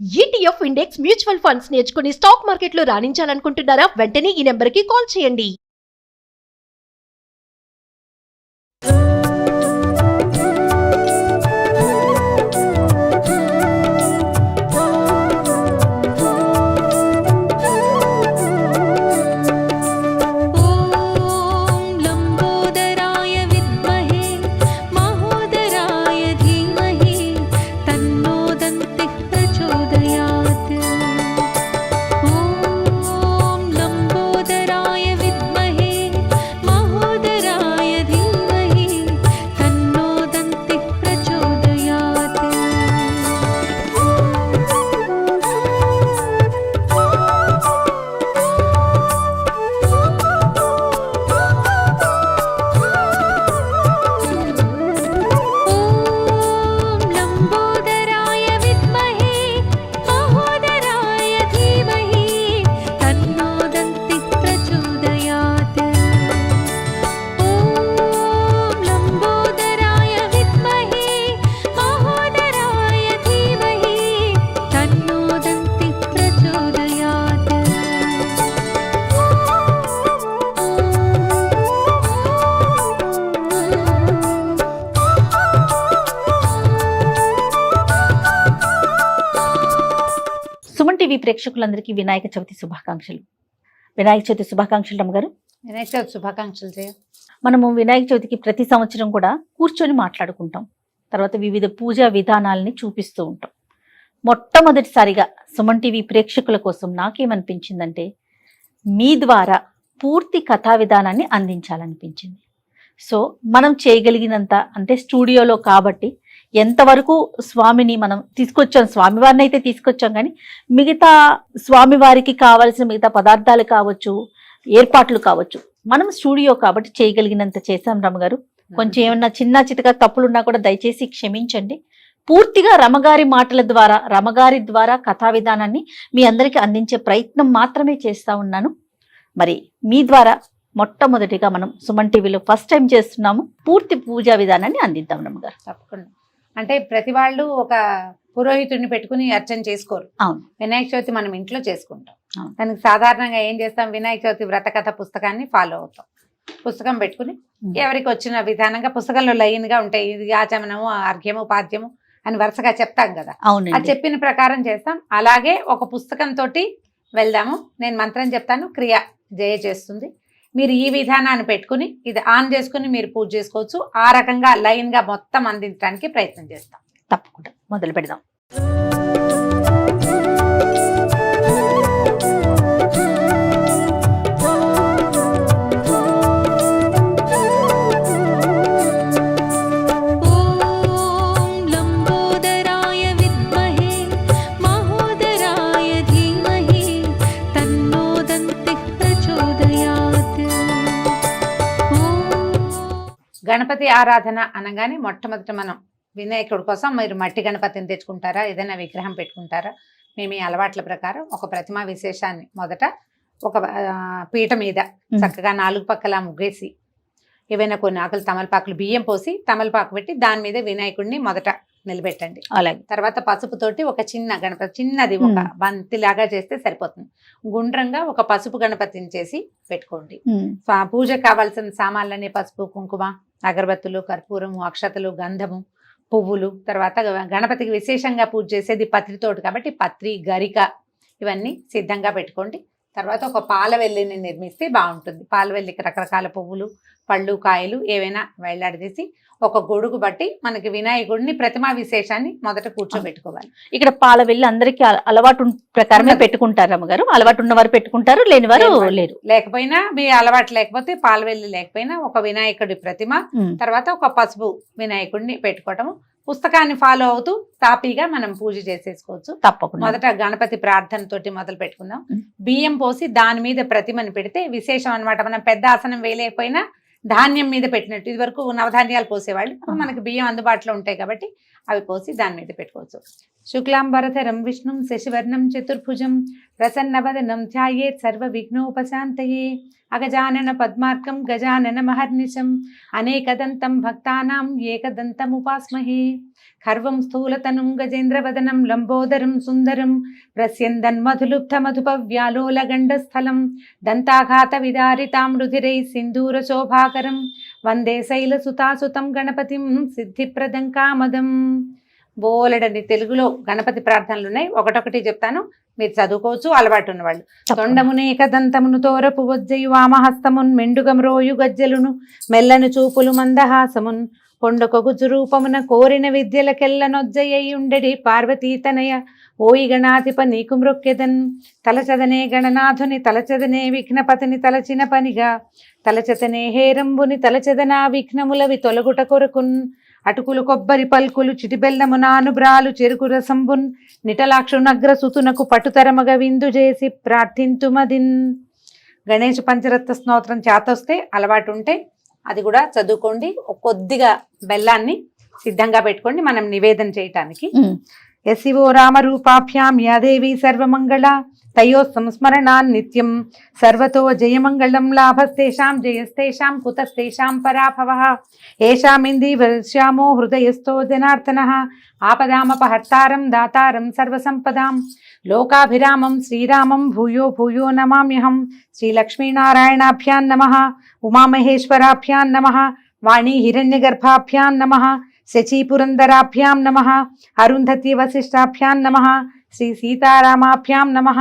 ETF index mutual funds నేర్చుకుని stock మార్కెట్లో రాణించాలనుకుంటున్నారా? వెంటనే ఈ నెంబర్కి కాల్ చేయండి. సుమన్ టీవీ ప్రేక్షకులందరికీ వినాయక చవితి శుభాకాంక్షలు. వినాయక చవితి శుభాకాంక్షలు అమ్మగారు. వినాయక చవితి శుభాకాంక్షలు చేయ. మనము వినాయక చవితికి ప్రతి సంవత్సరం కూడా కూర్చొని మాట్లాడుకుంటాం. తర్వాత వివిధ పూజా విధానాలని చూపిస్తూ ఉంటాం. మొట్టమొదటిసారిగా సుమన్ టీవీ ప్రేక్షకుల కోసం నాకేమనిపించిందంటే మీ ద్వారా పూర్తి కథా విధానాన్ని అందించాలనిపించింది. సో మనం చేయగలిగినంత, అంటే స్టూడియోలో కాబట్టి ఎంతవరకు స్వామిని మనం తీసుకొచ్చాం, స్వామివారిని అయితే తీసుకొచ్చాం, కానీ మిగతా స్వామివారికి కావాల్సిన మిగతా పదార్థాలు కావచ్చు, ఏర్పాట్లు కావచ్చు, మనం స్టూడియో కాబట్టి చేయగలిగినంత చేశాం రమగారు. కొంచెం ఏమన్నా చిన్న చితక తప్పులున్నా కూడా దయచేసి క్షమించండి. పూర్తిగా రమగారి మాటల ద్వారా, రమగారి ద్వారా కథా విధానాన్ని మీ అందరికీ అందించే ప్రయత్నం మాత్రమే చేస్తా ఉన్నాను. మరి మీ ద్వారా మొట్టమొదటిగా మనం సుమన్ టీవీలో ఫస్ట్ టైం చేస్తున్నాము, పూర్తి పూజా విధానాన్ని అందిద్దాం రమగారు. తప్పకుండా. అంటే ప్రతి వాళ్ళు ఒక పురోహితుడిని పెట్టుకుని అర్చన చేసుకోరు. అవును. వినాయక చవితి మనం ఇంట్లో చేసుకుంటాం. దానికి సాధారణంగా ఏం చేస్తాం, వినాయక చవితి వ్రతకథ పుస్తకాన్ని ఫాలో అవుతాం. పుస్తకం పెట్టుకుని ఎవరికి వచ్చిన విధానంగా పుస్తకంలో లైన్ గా ఉంటాయి, ఇది ఆచమనము, అర్ఘ్యము, పాద్యము అని వరుసగా చెప్తాం కదా. అది చెప్పిన ప్రకారం చేస్తాం. అలాగే ఒక పుస్తకంతో వెళ్దాము. నేను మంత్రం చెప్తాను, క్రియ జయ చేస్తుంది. మీరు ఈ విధానాన్ని పెట్టుకుని ఇది ఆన్ చేసుకుని మీరు పూజ చేసుకోవచ్చు. ఆ రకంగా లైన్ గా మొత్తం అందించడానికి ప్రయత్నం చేస్తాం. తప్పకుండా మొదలు పెడదాం. గణపతి ఆరాధన అనగానే మొట్టమొదటి మనం వినాయకుడి కోసం మీరు మట్టి గణపతిని తెచ్చుకుంటారా, ఏదైనా విగ్రహం పెట్టుకుంటారా? మేము ఈ అలవాట్ల ప్రకారం ఒక ప్రతిమా విశేషాన్ని మొదట ఒక పీట మీద చక్కగా 4 పక్కల ముగ్గేసి ఏవైనా కొన్ని ఆకులు తమలపాకులు బియ్యం పోసి తమలపాకు పెట్టి దాని మీద వినాయకుడిని మొదట నిలబెట్టండి. అలాగే తర్వాత పసుపుతోటి ఒక చిన్న గణపతి, చిన్నది ఒక బంతిలాగా చేస్తే సరిపోతుంది. గుండ్రంగా ఒక పసుపు గణపతిని చేసి పెట్టుకోండి. పూజకు కావాల్సిన సామాన్లన్నీ పసుపు, కుంకుమ, అగరబత్తులు, కర్పూరము, అక్షతలు, గంధము, పువ్వులు. తర్వాత గణపతికి విశేషంగా పూజ చేసేది పత్రితోటి కాబట్టి పత్రి, గరిక ఇవన్నీ సిద్ధంగా పెట్టుకోండి. తర్వాత ఒక పాలవెల్లిని నిర్మిస్తే బాగుంటుంది. పాలవెల్లికి రకరకాల పువ్వులు, పళ్ళు, కాయలు ఏవైనా వేలాడదీసి ఒక గొడుగు బట్టి మనకి వినాయకుడిని ప్రతిమా విశేషాన్ని మొదట కూర్చోబెట్టుకోవాలి. ఇక్కడ పాలవెల్లి అందరికీ అలవాటు ప్రకారమే పెట్టుకుంటారు అమ్మగారు. అలవాటు ఉన్నవారు పెట్టుకుంటారు, లేనివారు లేరు. లేకపోయినా మీ అలవాటు లేకపోతే పాలవెల్లి లేకపోయినా ఒక వినాయకుడి ప్రతిమ, తర్వాత ఒక పసుపు వినాయకుడిని పెట్టుకోవటము. పుస్తకాన్ని ఫాలో అవుతూ తాపీగా మనం పూజ చేసేసుకోవచ్చు. తప్పకుండా. మొదట గణపతి ప్రార్థనతోటి మొదలు పెట్టుకుందాం. బియ్యం పోసి దాని మీద ప్రతిమని పెడితే విశేషం అనమాట. మనం పెద్ద ఆసనం వేయలేకపోయినా ధాన్యం మీద పెట్టినట్టు, ఇది వరకు నవధాన్యాలు పోసేవాళ్ళు, మనకి బియ్యం అందుబాటులో ఉంటాయి కాబట్టి అవి పోసి దాని మీద పెట్టుకోవచ్చు. శుక్లాంబరధరం విష్ణుం శశివర్ణం చతుర్భుజం ప్రసన్నవదనం ధ్యాయేత్ సర్వ విఘ్నోపశాంతయే అగజానన పద్మార్కం గజానన మహర్నిశం అనేకదంతం భక్తానాం ఏకదంతం ఉపాస్మహే. ఖర్వం స్థూలతనుం గజేంద్రవదనం లంబోదరం సుందరం ప్రస్యందన్మధులుబ్ధమధుపవ్యాలోలగండస్థలం దంతాఘాత విదారితాం రుధిరై సింధూర శోభాకరం వందే శైలసుతాసుతం గణపతిం సిద్ధిప్రదం కామదం. బోలెడని తెలుగులో గణపతి ప్రార్థనలు ఉన్నాయి, ఒకటొకటి చెప్తాను, మీరు చదువుకోవచ్చు అలవాటు ఉన్నవాళ్ళు. తొండమునేక దంతమును తోరపు వజ్జయు వామహస్తమున్ మెండుగమ్రోయు గజ్జలును మెల్లను చూపులు మందహాసమున్ కొండకొగుజు రూపమున కోరిన విద్యలకెల్లనొజ్జయ్యుండెడి పార్వతీతనయ ఓయి గణాధిప నీకు మృక్కెదన్ తలచదనే గణనాథుని తలచదనే విఘ్నపతిని తలచిన పనిగా తలచతనే హేరంబుని తలచదనా విఘ్నములవి తొలగుట కొరకున్ అటుకులు కొబ్బరి పల్కులు చిటిబెల్లము నానుబ్రాలు చెరుకు రసంబున్ నిటలాక్షునగ్ర సుతునకు పటుతరమగ విందు చేసి ప్రార్థింతుమదిన్. గణేష్ పంచరత్న స్తోత్రం చేతొస్తే అలవాటు ఉంటే అది కూడా చదువుకోండి. కొద్దిగా బెల్లాన్ని సిద్ధంగా పెట్టుకోండి మనం నివేదన చేయటానికి. యశివో రామరూపాభ్యాం యాదేవి సర్వమంగళ తయో సంస్మరణాన్ నిత్యం సర్వతో జయమంగళం లాభస్తేషాం జయస్తేషాం కుతస్తేషాం పరాభవః ఏషామింది వర్ష్యామో హృదయస్థో జనార్దనః ఆపదామపహర్తారం దాతారం సర్వసంపదాం లోకాభిరామం శ్రీరామం భూయో భూయో నమామ్యహం. శ్రీలక్ష్మీనారాయణాభ్యాం నమః, ఉమామహేశ్వరాభ్యాం నమః, వాణీ హిరణ్యగర్భాభ్యాం నమః, శచీపురందరాభ్యాం నమః, అరుంధతి వశిష్టాభ్యాం నమః, శ్రీ సీతారామాభ్యాం నమః.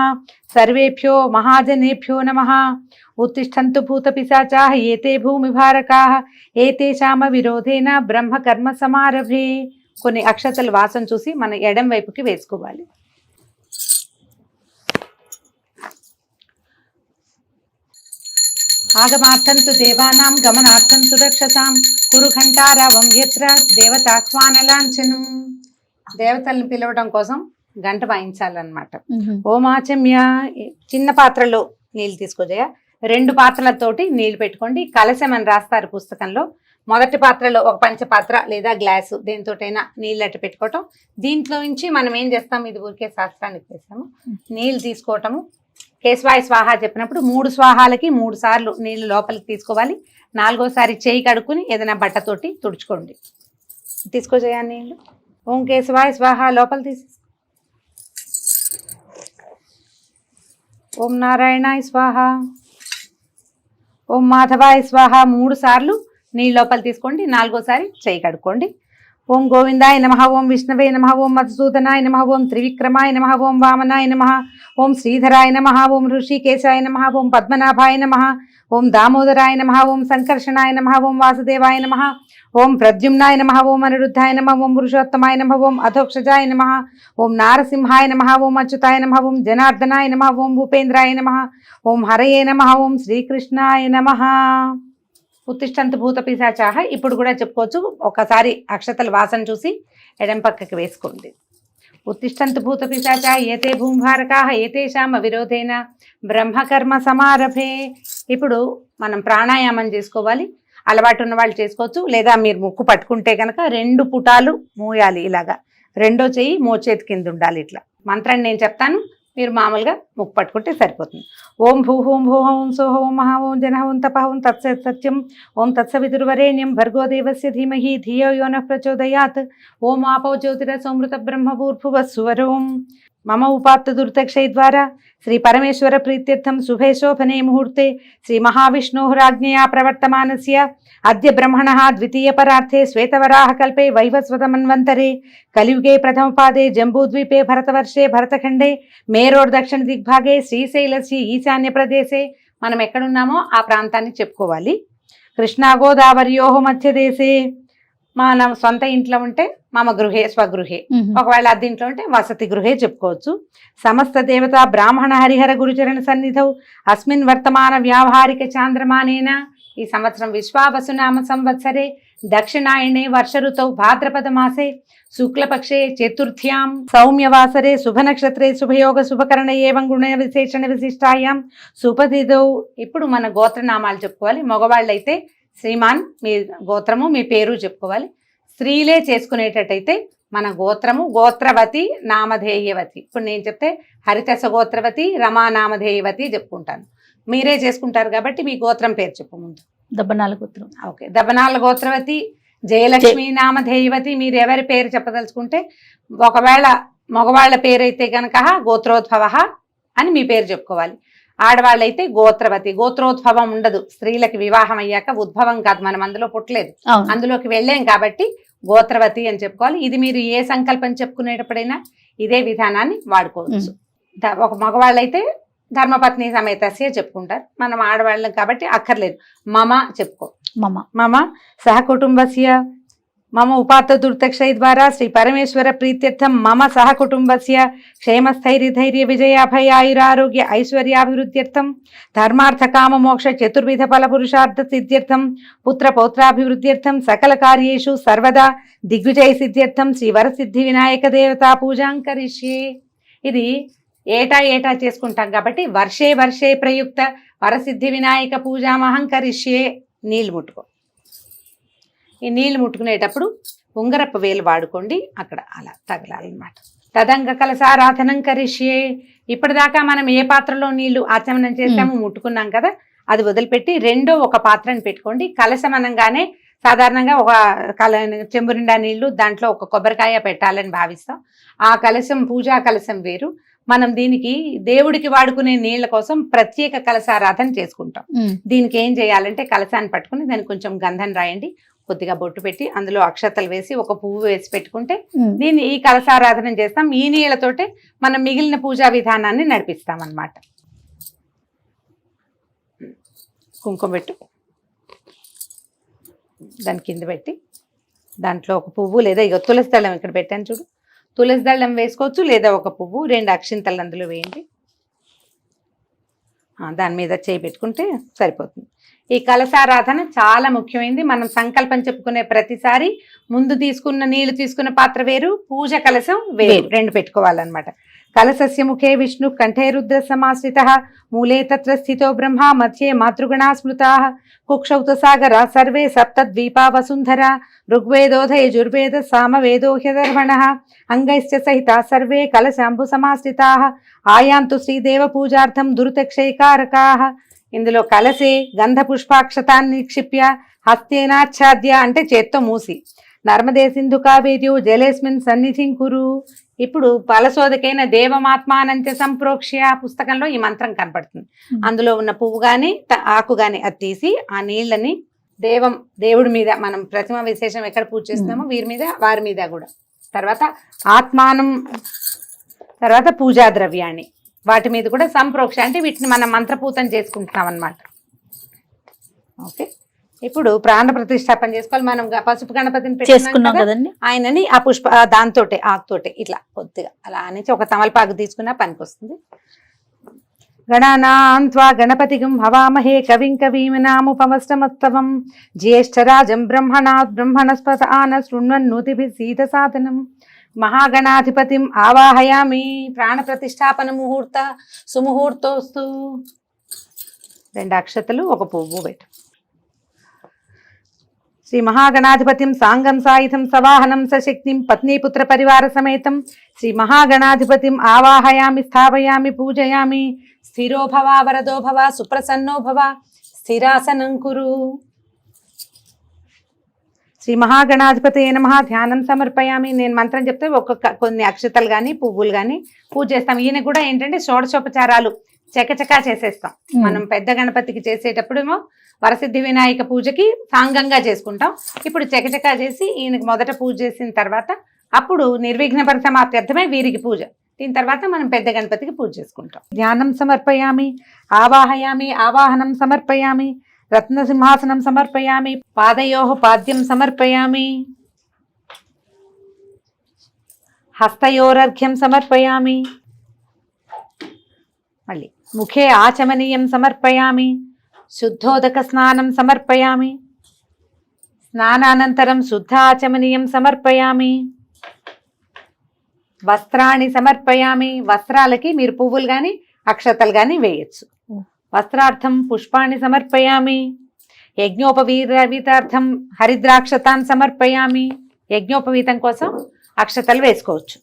సర్వేభ్యో మహాజనేభ్యో నమః. ఉత్తిష్టంతు భూతపిశాచాః ఏతే భూమిభారకాః ఏతేషామ విరోధేన బ్రహ్మకర్మ సమారభే. కొన్ని అక్షతలు వాసన చూసి మన ఎడం వైపుకి వేసుకోవాలి. ఆగమార్థంతు దేవానాం గమనార్థంతు రక్షసాం కురు ఘంటారావం యత్ర దేవతాహ్వానలాంఛనం. దేవతల్ని పిలవడం కోసం గంట వాయించాలన్నమాట. ఓమాచమ్య, చిన్న పాత్రలో నీళ్ళు తీసుకోజేయ, 2 పాత్రలతోటి నీళ్లు పెట్టుకోండి. కలశం అని రాస్తారు పుస్తకంలో. మొదటి పాత్రలో ఒక పంచపాత్ర లేదా గ్లాసు దేనితోటైనా నీళ్ళు అట్టు పెట్టుకోవటం. దీంట్లో నుంచి మనం ఏం చేస్తాం, ఇది ఊరికే శాస్త్రానికి చేస్తాము, నీళ్ళు తీసుకోవటము. కేశవాయ స్వాహ చెప్పినప్పుడు 3 స్వాహాలకి 3 సార్లు నీళ్లు లోపలికి తీసుకోవాలి. 4వసారి చేయి కడుక్కుని ఏదైనా బట్టతోటి తుడుచుకోండి. తీసుకోజేయ నీళ్ళు. ఓం కేశవాయ స్వాహ లోపల తీసి, ఓం నారాయణాయ స్వాహ, ఓం మాధవాయ స్వాహ 3 సార్లు నీళ్ళు లోపల తీసుకోండి. 4వసారి చేయి కడుక్కోండి. ఓం గోవిందాయ నమః, ఓం విష్ణవే నమః, ఓం మధుసూదనాయ నమః, ఓం త్రివిక్రమాయ నమః, ఓం వామనాయ నమః, ఓం శ్రీధరాయ నమః, ఓం ఋషికేశాయ నమః, ఓం పద్మనాభాయ నమః, ఓం దామోదరాయ నమః, ఓం సంకర్షణాయ నమః, ఓం వాసుదేవాయ నమః, ఓం ప్రద్యుమ్నాయ నమః, ఓం అనిరుద్ధాయ నమః, ఓం పురుషోత్తమాయ నమః, ఓం అధోక్షజాయ నమః, ఓం నారసింహాయ నమః, ఓం అచ్యుతాయ నమః, ఓం జనార్దనాయ నమః, ఓం భూపేంద్రాయ నమః, ఓం హరయే నమః, ఓం శ్రీకృష్ణాయ నమః. ఉత్తిష్టంతు భూత పిశాచాః ఇప్పుడు కూడా చెప్పుకోవచ్చు. ఒకసారి అక్షతల వాసన చూసి ఎడం పక్కకి వేసుకోండి. ఉత్తిష్టంతు భూత పిశాచాః ఏతే భూమిభారకాః ఏతేషామ విరోధేన బ్రహ్మకర్మ సమారభే. ఇప్పుడు మనం ప్రాణాయామం చేసుకోవాలి. అలవాటు ఉన్న వాళ్ళు చేసుకోవచ్చు, లేదా మీరు ముక్కు పట్టుకుంటే కనుక 2 పుటాలు మూయాలి. ఇలాగా 2వ చెయ్యి మోచేతి కింద ఉండాలి. ఇట్లా మంత్రాన్ని నేను చెప్తాను, మీరు మామూలుగా ముక్కు పట్టుకుంటే సరిపోతుంది. ఓం భూ ఓం భూ ఓం సోహ ఓం మహా ఓం జన ఓం తప ఓం తత్సత్ సత్యం ఓం తత్సవితుర్వరేణ్యం భర్గో దేవస్య ధీమహి ధియో యో నః ప్రచోదయాత్. ఓం ఆపో జ్యోతిరసోమృత బ్రహ్మభూర్భువస్సువరోం. మమ ఉపాత్త దుర్తక్షయ ద్వారా శ్రీ పరమేశ్వర ప్రీత్యర్థం శుభే శోభనే ముహూర్తే శ్రీ మహావిష్ణోరాజ్ఞయా ప్రవర్తమానస్య అద్య బ్రహ్మణః ద్వితీయ పరార్థే శ్వేతవరాహ కల్పే వైవస్వత మన్వంతరే కలియుగే ప్రథమపాదే జంబూద్వీపే భరతవర్షే భరతఖండే మేరోర్ దక్షిణ దిగ్భాగే శ్రీశైలస్య ఈశాన్య ప్రదేశే. మనం ఎక్కడున్నామో ఆ ప్రాంతాన్ని చెప్పుకోవాలి. కృష్ణా గోదావరియోహ మధ్యదేశే. మన సొంత ఇంట్లో ఉంటే మమ గృహే స్వగృహే, ఒకవేళ అద్దెంట్లో ఉంటే వసతి గృహే చెప్పుకోవచ్చు. సమస్త దేవత బ్రాహ్మణ హరిహర గురుచరణ సన్నిధౌ అస్మిన్ వర్తమాన వ్యావహారిక చాంద్రమానేన. ఈ సంవత్సరం విశ్వావసునామ సంవత్సరే దక్షిణాయనే వర్ష ఋతౌ భాద్రపద మాసే శుక్లపక్షే చతుర్థ్యాం సౌమ్యవాసరే శుభనక్షత్రే శుభయోగ శుభకరణ ఏవం గుణ విశేషణ విశిష్టాయాం సుపతిథౌ. ఇప్పుడు మన గోత్రనామాలు చెప్పుకోవాలి. మగవాళ్ళైతే శ్రీమాన్ మీ గోత్రము మీ పేరు చెప్పుకోవాలి. స్త్రీలే చేసుకునేటట్టయితే మన గోత్రము గోత్రవతి నామధేయవతి. ఇప్పుడు నేను చెప్తే హరితస గోత్రవతి రమా నామధేయవతి చెప్పుకుంటాను. మీరే చేసుకుంటారు కాబట్టి మీ గోత్రం పేరు చెప్పు ముందు. దబ్బనాల గోత్రం. ఓకే, దబ్బనాల గోత్రవతి జయలక్ష్మి నామధేయవతి. మీరు ఎవరి పేరు చెప్పదలుచుకుంటే, ఒకవేళ మగవాళ్ళ పేరైతే కనుక గోత్రోద్భవ అని మీ పేరు చెప్పుకోవాలి. ఆడవాళ్ళైతే గోత్రవతి. గోత్రోద్భవం ఉండదు, స్త్రీలకి వివాహం అయ్యాక ఉద్భవం కాదు, మనం అందులో పుట్టలేదు, అందులోకి వెళ్ళాం కాబట్టి గోత్రవతి అని చెప్పుకోవాలి. ఇది మీరు ఏ సంకల్పం చెప్పుకునేటప్పుడైనా ఇదే విధానాన్ని వాడుకోవచ్చు. ఒక మగవాళ్ళైతే ధర్మపత్ని సమేతస్య చెప్పుకుంటారు, మనం ఆడవాళ్ళం కాబట్టి అక్కర్లేదు. మమ చెప్పుకో. మమ సహకుటుంబస్య మమ ఉపాత్త దుర్దక్షయ ద్వారా శ్రీ పరమేశ్వర ప్రీత్యర్థం మమ సహకుటుంబస్య క్షేమస్థైర్యధైర్య విజయాభయాయురారోగ్య ఐశ్వర్యాభివృద్ధ్యర్థం ధర్మార్థ కామ మోక్ష చతుర్విధ ఫల పురుషార్థ సిద్ధ్యర్థం పుత్ర పౌత్రాభివృద్ధ్యర్థం సకల కార్యేషు సర్వదా దిగ్విజయ సిద్ధ్యర్థం శ్రీ వరసిద్ధి వినాయక దేవతా పూజాం కరిష్యే. ఇది ఏటా చేసుకుంటాం కాబట్టి వర్షే వర్షే ప్రయుక్త వరసిద్ధి వినాయక పూజామహం కరిష్యే. నీళ్ళు ముట్టుకో. ఈ నీళ్లు ముట్టుకునేటప్పుడు ఉంగరపు వేలు వాడుకోండి, అక్కడ అలా తగలాలన్నమాట. తదంగ కలసారాధనం కరిష్యే. ఇప్పటిదాకా మనం ఏ పాత్రలో నీళ్లు ఆచమనం చేసామో ముట్టుకున్నాం కదా, అది వదిలిపెట్టి రెండో ఒక పాత్రను పెట్టుకోండి. కలశం అనగానే సాధారణంగా ఒక చెంబు నిండా నీళ్లు, దాంట్లో ఒక కొబ్బరికాయ పెట్టాలని భావిస్తాం. ఆ కలశం పూజా కలశం వేరు. మనం దీనికి దేవుడికి వాడుకునే నీళ్ల కోసం ప్రత్యేక కలశారాధన చేసుకుంటాం. దీనికి ఏం చేయాలంటే కలశాన్ని పట్టుకుని దానికి కొంచెం గంధం రాయండి, కొద్దిగా బొట్టు పెట్టి అందులో అక్షతలు వేసి ఒక పువ్వు వేసి పెట్టుకుంటే దీన్ని ఈ కలశారాధన చేస్తాం. ఈ నీళ్లతోటే మనం మిగిలిన పూజా విధానాన్ని నడిపిస్తాం అన్నమాట. కుంకుమ పెట్టు, దాని కింద పెట్టి దాంట్లో ఒక పువ్వు లేదా ఇక తులసి దళం ఇక్కడ పెట్టాను చూడు, తులసి దళం వేసుకోవచ్చు, లేదా ఒక పువ్వు, 2 అక్షింతలు అందులో వేయండి. దాని మీద చేయి పెట్టుకుంటే సరిపోతుంది. ఈ కలశారాధన చాలా ముఖ్యమైనది. మనం సంకల్పం చెప్పుకునే ప్రతిసారి ముందు తీసుకున్న నీళ్లు తీసుకున్న పాత్ర వేరు, పూజ కలశం వేరు, 2 పెట్టుకోవాలన్నమాట. కలశస్య ముఖే విష్ణు కంఠే రుద్ర సమాశ్రిత మూలే తత్ర స్థితో బ్రహ్మ మధ్యే మాతృగణా స్మృతా కుక్షౌత సాగర సర్వే సప్తద్వీపా వసుంధర ఋగ్వేదోధ యజుర్వేద సామవేదో హ్యధర్వణ అంగైశ్చ సహిత సర్వే కలశాంబు సమాశ్రితా ఆయాంతు శ్రీదేవ పూజార్థం దురితక్షయకారకా. ఇందులో కలసే గంధ పుష్పాక్షతాన్ని నిక్షిప్య హస్తేనాచ్ఛాద్య అంటే చేత్తో మూసి నర్మదే సింధు కావేర్యో జలేస్మిన్ సన్నిధిం కురు. ఇప్పుడు ఫలశోధకైన దేవమాత్మానంచ సంప్రోక్ష్య పుస్తకంలో ఈ మంత్రం కనపడుతుంది. అందులో ఉన్న పువ్వు కానీ ఆకు కానీ అది తీసి ఆ నీళ్ళని దేవుడి మీద, మనం ప్రతిమ విశేషం ఎక్కడ పూజ చేస్తున్నామో వీరి మీద వారి మీద కూడా, తర్వాత ఆత్మానం, తర్వాత పూజా ద్రవ్యాన్ని వాటి మీద కూడా సంప్రోక్ష అంటే వీటిని మనం మంత్రపూతం చేసుకుంటున్నాం అన్నమాట. ఓకే, ఇప్పుడు ప్రాణ ప్రతిష్టాపన చేసుకోవాలి. మనం పసుపు గణపతిని చేసుకున్నాం కదండి, ఆయనని ఆ దాంతోటే ఆకుతోటే ఇట్లా కొద్దిగా అలా అనేసి ఒక తమలపాకు తీసుకున్నా పనికి వస్తుంది. గణానాన్త్వా గణపతిగం హవామహే కవిం కవీమనాముపమస్తమస్తవం జ్యేష్ఠరాజం బ్రహ్మణాత్ బ్రహ్మణస్పత ఆన శృణ్వన్నోతిభిः సీత సాధనం. మహాగణాధిపతిం ఆవాహయామి. ప్రాణ ప్రతిష్టాపన ముహూర్త సుముహూర్తోస్తు. 2 అక్షతలు ఒక పువ్వు పెట్టు. శ్రీ మహాగణాధిపతిం సాంగం సాయుధం సవాహనం సశక్తిం పత్నీపుత్ర పరివార సమేతం శ్రీ మహాగణాధిపతిం ఆవాహయామి స్థాపయామి పూజయామి. స్థిరో భవ వరదో భవ సుప్రసన్నో భవ స్థిరాసనం కురు. శ్రీ మహాగణాధిపతి నమః. ధ్యానం సమర్పయామి. నేను మంత్రం చెప్తే కొన్ని అక్షతలు కానీ పువ్వులు కానీ పూజ చేస్తాం. ఈయన కూడా ఏంటంటే షోడశోపచారాలు చకచకా చేసేస్తాం. మనం పెద్ద గణపతికి చేసేటప్పుడేమో వరసిద్ధి వినాయక పూజకి సాంగంగా చేసుకుంటాం. ఇప్పుడు చకచకా చేసి ఈయనకి మొదట పూజ చేసిన తర్వాత అప్పుడు నిర్విఘ్న పరిసమాప్త్యర్థమే వీరికి పూజ. దీని తర్వాత మనం పెద్ద గణపతికి పూజ చేసుకుంటాం. ధ్యానం సమర్పయామి, ఆవాహయామి, ఆవాహనం సమర్పయామి, రత్నసింహాసనం సమర్పయామి, పాదయోః పాద్యం సమర్పయామి, హస్తయోరర్ఘ్యం సమర్పయామి. మళ్ళీ ముఖే ఆచమనీయం సమర్పయామి, శుద్ధోదక స్నానం సమర్పయామి, స్నానానంతరం శుద్ధ ఆచమనీయం సమర్పయామి, వస్త్రాన్ని సమర్పయామి. వస్త్రాలకి మీరు పువ్వులు కానీ అక్షతలు కానీ వేయచ్చు. వస్త్రార్థం పుష్పాన్ని సమర్పయామి. యజ్ఞోపవీతార్థం హరిద్రాక్షతాన్ సమర్పయామి. యజ్ఞోపవీతం కోసం అక్షతలు వేసుకోవచ్చు.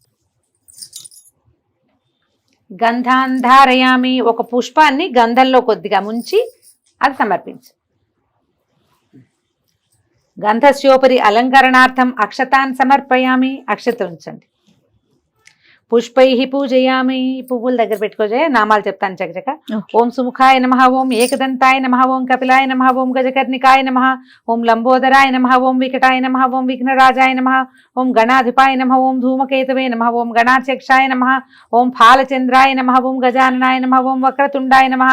గంధాన్ ధారయామి. ఒక పుష్పాన్ని గంధంలో కొద్దిగా ముంచి అది సమర్పించు. గంధస్యోపరి అలంకరణార్థం అక్షతాన్ సమర్పయామి. అక్షత ఉంచండి. పుష్పై పూజయామి. పువ్వుల దగ్గర పెట్టుకోజే. నామాలు చెప్తాను చకచక. ఓం సుముఖాయ నమః, ఓం ఏకదంతాయ నమః, ఓం కపిలాయ నమః, ఓం గజకర్ణికాయ నమః, ఓం లంబోదరాయ నమః, ఓం వికటాయ నమః, ఓం విఘ్నరాజాయ నమః, ఓం గణాధిపాయ నమః, ఓం ధూమకేతవే నమః, ఓం గణాధ్యక్షాయ నమః, ఓం ఫాలచంద్రాయ నమః, ఓం గజాననాయ నమః, ఓం వక్రతుండాయ నమః,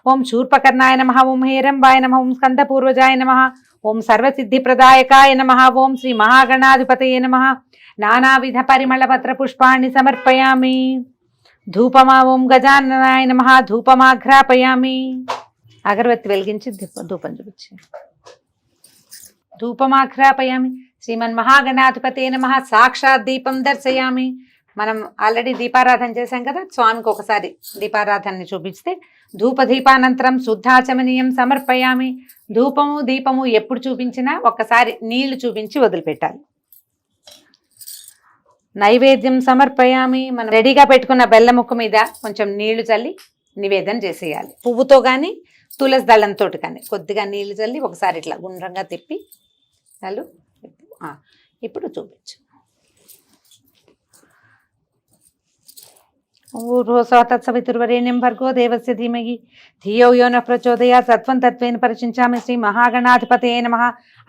ఓం శూర్పకర్ణాయ నమః, ఓం హేరంబాయ నమః, ఓం స్కందపూర్వజాయ నమః, ఓం సర్వసిద్ధిప్రదాయకాయ నమః, ఓం శ్రీ మహాగణాధిపతయే నమః. నానావిధ పరిమళ పత్ర పుష్పాన్ని సమర్పయామి. ధూపమా ఓం గజాననాయ నమః, ధూపమాఘ్రాపయామి. అగరబత్తి వెలిగించి ధూపం చూపించి ధూపమాఘ్రాపయామి. శ్రీమన్మహాగణాధిపతయే నమః. సాక్షాత్ దీపం దర్శయామి. మనం ఆల్రెడీ దీపారాధన చేశాం కదా, స్వామికి ఒకసారి దీపారాధనని చూపిస్తే ధూపదీపానంతరం శుద్ధాచమనీయం సమర్పయామి. ధూపము దీపము ఎప్పుడు చూపించినా ఒక్కసారి నీళ్లు చూపించి వదిలిపెట్టాలి. నైవేద్యం సమర్పయామి. మనం రెడీగా పెట్టుకున్న బెల్ల ముక్క మీద కొంచెం నీళ్లు చల్లి నివేదన చేసేయాలి. పువ్వుతో కానీ తులసి దళంతో కానీ కొద్దిగా నీళ్లు చల్లి ఒకసారి ఇట్లా గుండ్రంగా తిప్పి చాలు. ఇప్పుడు చూపించు. తత్సవితుర్వరేణ్యం భర్గో దేవస్య ధీమహి ధియో యో నః ప్రచోదయాత్. తత్వం తత్వేన పరిచించామి. శ్రీ మహాగణాధిపతయే నమః.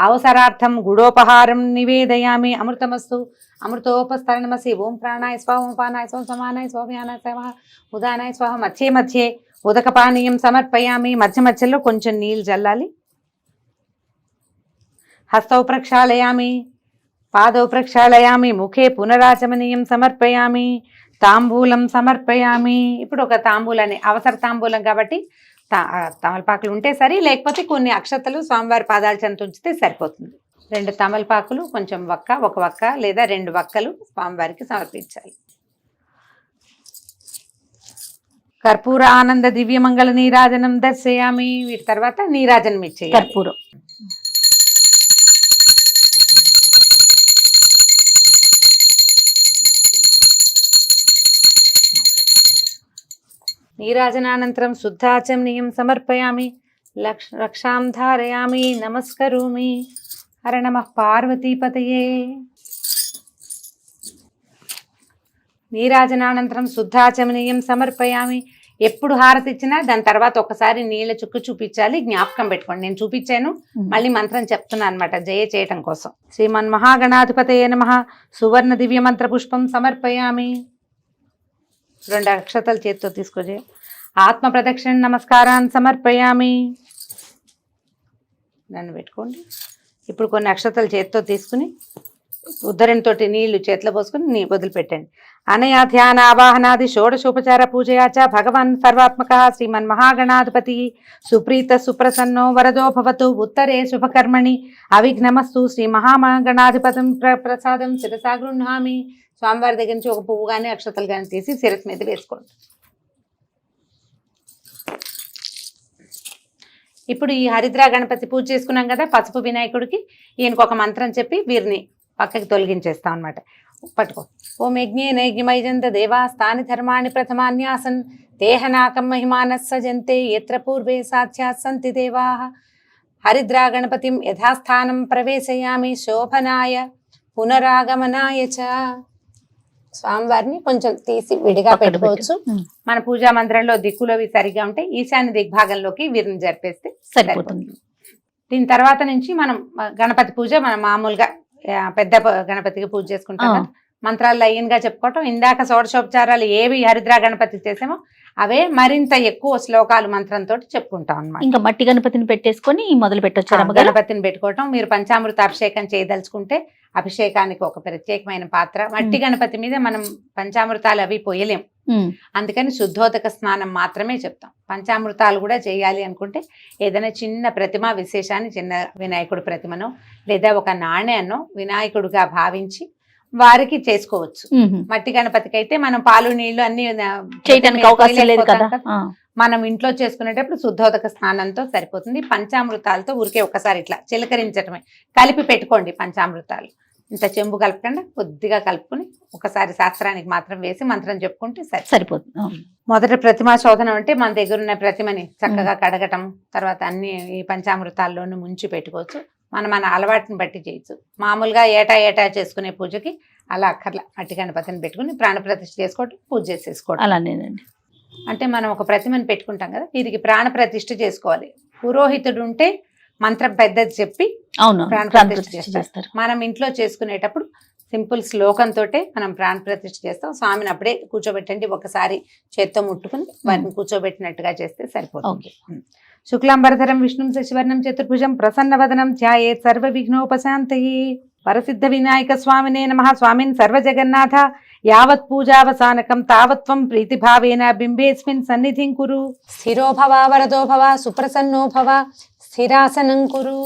అవసరార్థం గుడోపహారం నివేదయామి. అమృతమస్తు. అమృతోపస్తరణమసి. ఓం ప్రాణాయ స్వాహ, ఓం పానాయ స్వాహ, సమానాయ స్వాహ్యానాయ స్వాహ, ఉదానాయ స్వాహ. మధ్యే మధ్యే ఉదకపానీయం సమర్పయామి. మధ్య మధ్యలో కొంచెం నీళ్ళు చల్లాలి. హస్తౌ ప్రక్షాళయామి, పాదౌ ప్రక్షాళయామి, ముఖే పునరాచమనీయం సమర్పయామి. తాంబూలం సమర్పయామి. ఇప్పుడు ఒక తాంబూలాన్ని, అవసర తాంబూలం కాబట్టి తమలపాకులు ఉంటే సరి, లేకపోతే కొన్ని అక్షతలు స్వామివారి పాదాల చెంత ఉంచితే సరిపోతుంది. 2 తమలపాకులు, కొంచెం ఒక వక్క లేదా 2 వక్కలు స్వామివారికి సమర్పించాలి. కర్పూర ఆనంద దివ్యమంగళ నీరాజనం దర్శయామి. వీటి తర్వాత నీరాజనం ఇచ్చేయాలి. కర్పూరం. నీరాజనానంతరం శుద్ధాచమనీయం సమర్పయామి. రక్షాం ధారయామి. నమస్కరోమి. హర నమః పార్వతీపతయే. నీరాజనానంతరం శుద్ధాచమనీయం సమర్పయామి. ఎప్పుడు హారతి ఇచ్చినా దాని తర్వాత ఒకసారి నీళ్ళ చుక్కు చూపించాలి. జ్ఞాపకం పెట్టుకోండి. నేను చూపించాను, మళ్ళీ మంత్రం చెప్తున్నాను అనమాట జయ చేయటం కోసం. శ్రీమన్ మహాగణాధిపతయే నమః. సువర్ణ దివ్య మంత్ర పుష్పం సమర్పయామి. 2 అక్షతలు చేతితో తీసుకోజే. ఆత్మ ప్రదక్షిణ నమస్కారాన్ని సమర్పయామి. నన్ను పెట్టుకోండి. ఇప్పుడు కొన్ని అక్షతలు చేతితో తీసుకుని ఉద్ధరణతోటి నీళ్లు చేతిలో పోసుకుని వదిలిపెట్టండి. అనయా ధ్యాన ఆవాహనాది షోడశోపచార పూజయాచ భగవాన్ సర్వాత్మక శ్రీమన్ మహాగణాధిపతి సుప్రీత సుప్రసన్నో వరదో భవతు. ఉత్తరే శుభకర్మణి అవిఘ్నమస్తు. శ్రీ మహాగణాధిపతం ప్రసాదం శిరసా గృహ్ణామి. స్వామివారి దగ్గర నుంచి ఒక పువ్వు కానీ అక్షతలు కానీ తీసి శిరస్సు మీద వేసుకోండి. ఇప్పుడు ఈ హరిద్రా గణపతి పూజ చేసుకున్నాం కదా, పసుపు వినాయకుడికి ఈయనకు ఒక మంత్రం చెప్పి వీరిని పక్కకి తొలగించేస్తాం అనమాట. పట్టుకో. ఓం యజ్ఞేన యజ్ఞమైజంత దేవా స్థాని ధర్మాణి ప్రథమాన్యాసన్ దేహనాకం మహిమానః సజంతే యత్ర పూర్వే సాధ్యాత్ సంతి దేవాః. హరిద్రా గణపతిం యథాస్థానం ప్రవేశయామి శోభనాయ పునరాగమనాయ చ. స్వామివారిని కొంచెం తీసి విడిగా పెట్టుకోవచ్చు. మన పూజా మందిరంలో దిక్కులవి సరిగా ఉంటే ఈశాన్య దిగ్భాగంలోకి వీరిని జరిపేస్తే సరిపోతుంది. దీని తర్వాత నుంచి మనం గణపతి పూజ మనం మామూలుగా పెద్ద గణపతికి పూజ చేసుకుంటాం. మంత్రాలు లైన్ గా చెప్పుకోవటం. ఇందాక షోడశోపచారాలు ఏవి హరిద్రా గణపతి చేసామో అవే మరింత ఎక్కువ శ్లోకాలు మంత్రంతో చెప్పుకుంటాం అన్నమాట. ఇంకా మట్టి గణపతిని పెట్టేసుకొని మొదలు పెట్టొచ్చు. గణపతిని పెట్టుకోవటం. మీరు పంచామృత అభిషేకం చేయదలుచుకుంటే అభిషేకానికి ఒక ప్రత్యేకమైన పాత్ర. మట్టి గణపతి మీద మనం పంచామృతాలు అవి పోయలేం, అందుకని శుద్ధోదక స్నానం మాత్రమే చెప్తాం. పంచామృతాలు కూడా చేయాలి అనుకుంటే ఏదైనా చిన్న ప్రతిమ విశేషాన్ని, చిన్న వినాయకుడి ప్రతిమనో లేదా ఒక నాణ్యాన్నో వినాయకుడిగా భావించి వారికి చేసుకోవచ్చు. మట్టి గణపతికి అయితే మనం పాలు నీళ్లు అన్ని చేయడానికి అవకాశం లేదు కదా. మనం ఇంట్లో చేసుకునేటప్పుడు శుద్ధోదక స్నానంతో సరిపోతుంది. పంచామృతాలతో ఊరికే ఒకసారి ఇట్లా చిలకరించటమే. కలిపి పెట్టుకోండి పంచామృతాలు. ఇంత చెంబు కలపకుండా కొద్దిగా కలుపుకుని ఒకసారి శాస్త్రానికి మాత్రం వేసి మంత్రం చెప్పుకుంటే సరిపోతుంది. మొదట ప్రతిమా శోధనం అంటే మన దగ్గర ఉన్న ప్రతిమని చక్కగా కడగటం, తర్వాత అన్ని ఈ పంచామృతాల్లోనూ ముంచి పెట్టుకోవచ్చు. మన అలవాటుని బట్టి చేయొచ్చు. మామూలుగా ఏటా చేసుకునే పూజకి అలా అక్కర్లా, మట్టి గణపతిని పెట్టుకుని ప్రాణప్రతిష్ఠ చేసుకోవటం, పూజ చేసేసుకోవటం. అలానేనండి. అంటే మనం ఒక ప్రతిమను పెట్టుకుంటాం కదా, వీరికి ప్రాణప్రతిష్ఠ చేసుకోవాలి. పురోహితుడు ఉంటే మంత్రం పెద్దది చెప్పి అవును, ప్రాణప్రతిష్ఠ చేస్తారు. చేస్తారు. మనం ఇంట్లో చేసుకునేటప్పుడు సింపుల్ శ్లోకంతో మనం ప్రాణప్రతిష్ఠ చేస్తాం. స్వామిని అప్పుడే కూర్చోబెట్టండి, ఒకసారి చేత్తో ముట్టుకుని వారిని కూర్చోబెట్టినట్టుగా చేస్తే సరిపోతుంది. శుక్లాంబరధరం విష్ణుం శశివర్ణం చతుర్భుజం ప్రసన్నవదనం ధ్యాయేత్ సర్వ విఘ్నోపశాంతయే. వరసిద్ధ వినాయక స్వామినే నమః. స్వామిన్ సర్వజగన్నాథ యావత్ పూజావసానకం తావత్వం ప్రీతిభావేన బింబేస్మిన్ సన్నిధిం కురు. స్థిరో భవ వరదో భవ సుప్రసన్నో భవ స్థిరాసనం కురు.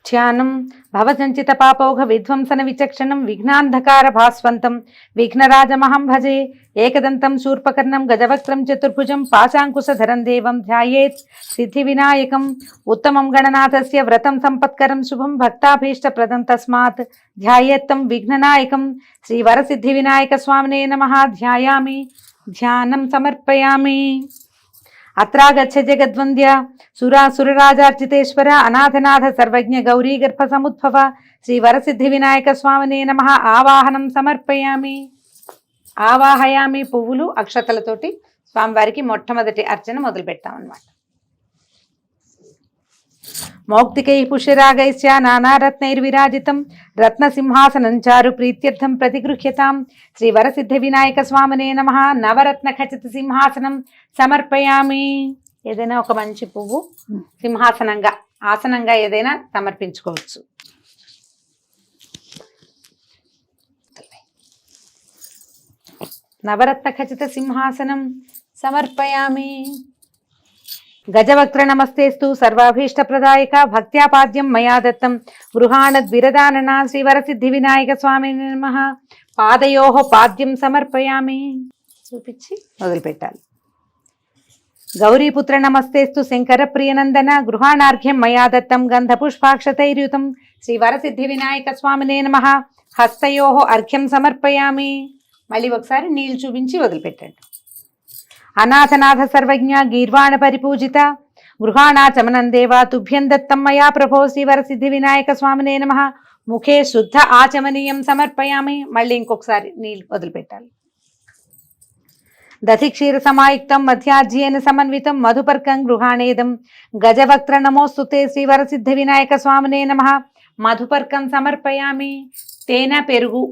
ధ్యానం భవసంచిత పాపౌఘ విధ్వంసన విచక్షణం విఘ్నాంధకార భాస్వంతం విఘ్నరాజమహం భజే. ఏకదంతం శూర్పకర్ణం గజవక్త్రం చతుర్భుజం పాశాంకుశధరం దేవం ధ్యాయేత్ సిద్ధి వినాయకం. ఉత్తమం గణనాథస్య వ్రతం సంపత్కరం శుభం భక్తాభీష్టప్రదం తస్మాత్ ధ్యాయేత్తం విఘ్ననాయకం. శ్రీ వరసిద్ధి వినాయక స్వామినే నమః. ధ్యాయామి, ధ్యానం సమర్పయామి. అత్రాగచ్చ జగద్వంద్య సురాసురరాజార్చితేశ్వర అనాథనాథ సర్వజ్ఞ గౌరీ గర్భ సముద్భవ శ్రీ వరసిద్ధి వినాయక స్వామినే నమః. ఆవాహనం సమర్పయామి. ఆవాహయామి. పువ్వులు అక్షతలతోటి స్వామివారికి మొట్టమొదటి అర్చన మొదలు పెడతామన్నమాట. మౌక్తికై పుష్యరాగైశ్చ నానారత్నైర్విరాజితం రత్నసింహాసనం చారు ప్రీత్యర్థం ప్రతిగృహ్యతాం. శ్రీ వరసిద్ధి వినాయక స్వామినే నమః. నవరత్న ఖచిత సింహాసనం సమర్పయామి. ఏదైనా ఒక మంచి పువ్వు సింహాసనంగా, ఆసనంగా ఏదైనా సమర్పించుకోవచ్చు. నవరత్న ఖచిత సింహాసనం సమర్పయామి. గజవక్త్ర నమస్తేస్తు సర్వాభీష్టప్రదాయక భక్త్యాపాద్యం మయా దత్తం గృహాణద్విరదాననా శ్రీ వరసిద్ధి వినాయక స్వామినే నమః. పాదయోః పాద్యం సమర్పయామి. చూపించి వదిలిపెట్టాలి. గౌరీపుత్ర నమస్తేస్తు శంకర ప్రియనందన గృహాణార్ఘ్యం మయా దత్తం గంధపుష్పాక్షతైర్యుతం శ్రీ వరసిద్ధి వినాయక స్వామినే నమః. హస్తయోః అర్ఘ్యం సమర్పయామి. మళ్ళీ ఒకసారి నీళ్లు చూపించి వదిలిపెట్టండి. అనాథనాథ సర్వజ్ఞ గీర్వాణ పరిపూజిత గృహాణాచమనం దేవా తుభ్యం దత్తం మయా ప్రభో శ్రీ వరసిద్ధి వినాయక స్వామినే నమః. ముఖే శుద్ధ ఆచమనీయం సమర్పయామి. మళ్ళీ ఇంకొకసారి నీళ్ళు వదిలిపెట్టాలి. దధిక్షీర సమాయుక్తం మధ్యాజ్యేన సమన్వితం మధుపర్కం గృహాణేదం గజవక్త్ర నమోస్తుతే శ్రీ వరసిద్ధి వినాయక స్వామినే నమః. మధుపర్కం సమర్పయామి. తేనె పెరుగు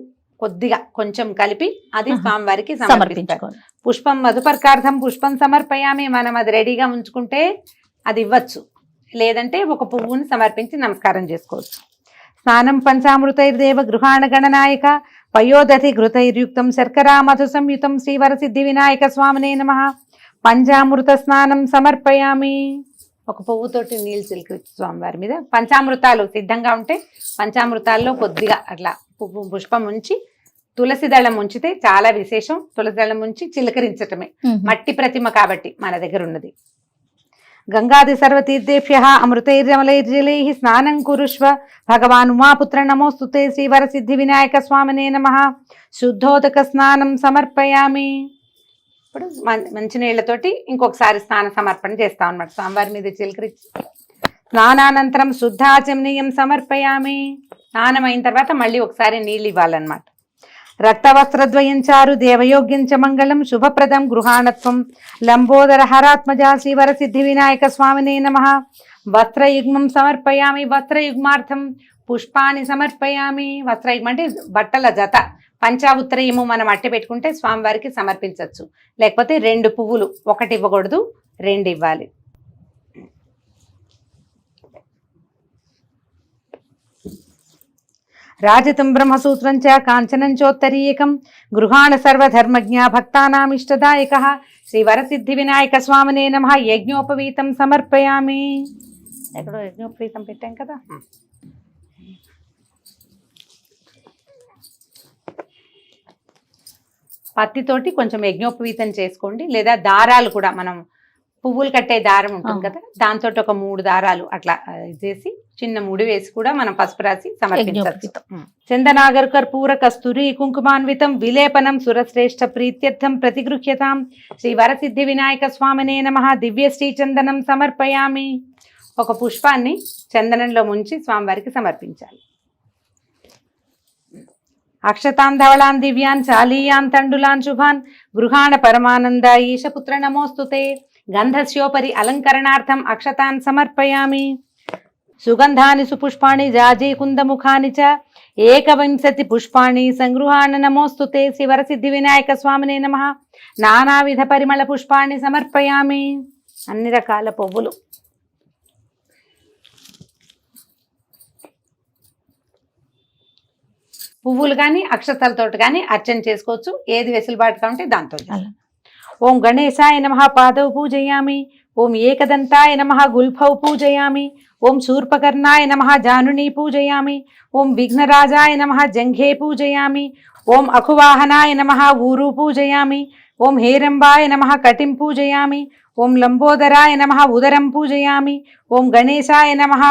కొద్దిగా కొంచెం కలిపి అది స్వామివారికి సమర్పించాలి. పుష్పం మధుపర్కార్థం పుష్పం సమర్పయామి. మనం అది రెడీగా ఉంచుకుంటే అది ఇవ్వచ్చు, లేదంటే ఒక పువ్వుని సమర్పించి నమస్కారం చేసుకోవచ్చు. స్నానం పంచామృతైర్దేవ గృహాణ గణనాయక పయోదధి ఘృతైర్యుక్తం శర్కరా మధు సంయుతం శ్రీ వరసిద్ధి వినాయక స్వామినే నమః. పంచామృత స్నానం సమర్పయామి. ఒక పువ్వుతోటి నీళ్ళు చిలికి స్వామివారి మీద. పంచామృతాలు సిద్ధంగా ఉంటే పంచామృతాల్లో కొద్దిగా అట్లా పుష్పం ఉంచి తులసి దళం ఉంచితే చాలా విశేషం. తులసి దళం ఉంచి చిలకరించటమే. మట్టి ప్రతిమ కాబట్టి మన దగ్గర ఉన్నది. గంగాది సర్వతీర్థేభ్యః అమృతైర్యమలైర్జలైః స్నానం కురుష్వ భగవాన్ ఉమాపుత్ర నమోస్తుతే శ్రీ వరసిద్ధి వినాయక స్వామినే నమః. శుద్ధోదక స్నానం సమర్పయామి. ఇప్పుడు మంచినీళ్లతోటి ఇంకొకసారి స్నాన సమర్పణ చేస్తాం అన్నమాట. స్వామివారి మీద చిలకరించి స్నానానంతరం శుద్ధాచమనీయం సమర్పయామి. స్నానం అయిన తర్వాత మళ్ళీ ఒకసారి నీళ్ళు ఇవ్వాలన్నమాట. రక్తవస్త్రద్వయం చారు దేవయోగ్యం చ మంగళం శుభప్రదం గృహాణత్వం లంబోదర హరాత్మజా శ్రీ వరసిద్ధి వినాయక స్వామినే నమః. వస్త్రయుగ్మం సమర్పయామి. వస్త్రయుగ్మార్థం పుష్పాన్ని సమర్పయామి. వస్త్రయుగ్మం అంటే బట్టల జత. పంచావుత్రయము మనం అట్టి పెట్టుకుంటే స్వామివారికి సమర్పించవచ్చు. లేకపోతే 2 పువ్వులు, ఒకటి ఇవ్వకూడదు, 2 ఇవ్వాలి. రాజతం బ్రహ్మసూత్రం చ కాంచనం చోత్తరీయకం గృహాణ సర్వధర్మజ్ఞ భక్తానామిష్టదాయక శ్రీ వరసిద్ధి వినాయక స్వామినే నమః. యజ్ఞోపవీతం సమర్పయామి. ఎక్కడో యజ్ఞోపవీతం పెట్టాం కదా. పత్తితోటి కొంచెం యజ్ఞోపవీతం చేసుకోండి, లేదా దారాలు కూడా మనం పువ్వులు కట్టే దారం ఉంటుంది కదా, దాంతో ఒక 3 దారాలు అట్లా చేసి చిన్న ముడి వేసి కూడా మనం పసుపు రాసి సమర్పించవచ్చు. చందనాగర్ కర్పూర కస్తూరి కుంకుమాన్వితం విలేపనం సురశ్రేష్ఠ ప్రీత్యర్థం ప్రతిగృహ్యతాం శ్రీ వరసిద్ధి వినాయక స్వామినే నమః. దివ్య శ్రీ చందనం సమర్పయామి. ఒక పుష్పాన్ని చందనంలో ముంచి స్వామివారికి సమర్పించాలి. అక్షతాన్ ధవళాన్ దివ్యాన్ చాలీయాన్ తండులాన్ శుభాన్ గృహాణ పరమానందాయీశ పుత్ర నమోస్తుతే గంధస్యోపరి అలంకరణార్థం అక్షతాన్ సమర్పయామి. సుగంధాని సుపుష్పాణి జాజీ కుందముఖాని చ ఏకవింశతి పుష్పాణి సంగృహాణ నమోస్తుతే శివరసిద్ధి వినాయక స్వామినే నమః. నానావిధ పరిమళ పుష్పాన్ని సమర్పయామి. అన్ని రకాల పువ్వులు, పువ్వులు కానీ అక్షతలతో కానీ అర్చన చేసుకోవచ్చు. ఏది వెసులుబాటుగా ఉంటే దాంతో. ఓం గణేశాయ నమః పాదౌ పూజయామి. ఓం ఏకదంతాయ నమః గుల్ఫౌ పూజయామి. ఓం శూర్పకర్ణాయ నమః జానుని పూజయామి. ఓం విఘ్నరాజాయ నమః జంఘే పూజయామి. ఓం అఖువాహనాయ నమః ఊరు పూజయామి. ఓం హేరంబాయ నమః కటిం పూజయామి. ఓం లంబోదరాయ నమః ఉదరం పూజయామి. ఓం గణేశాయ నమః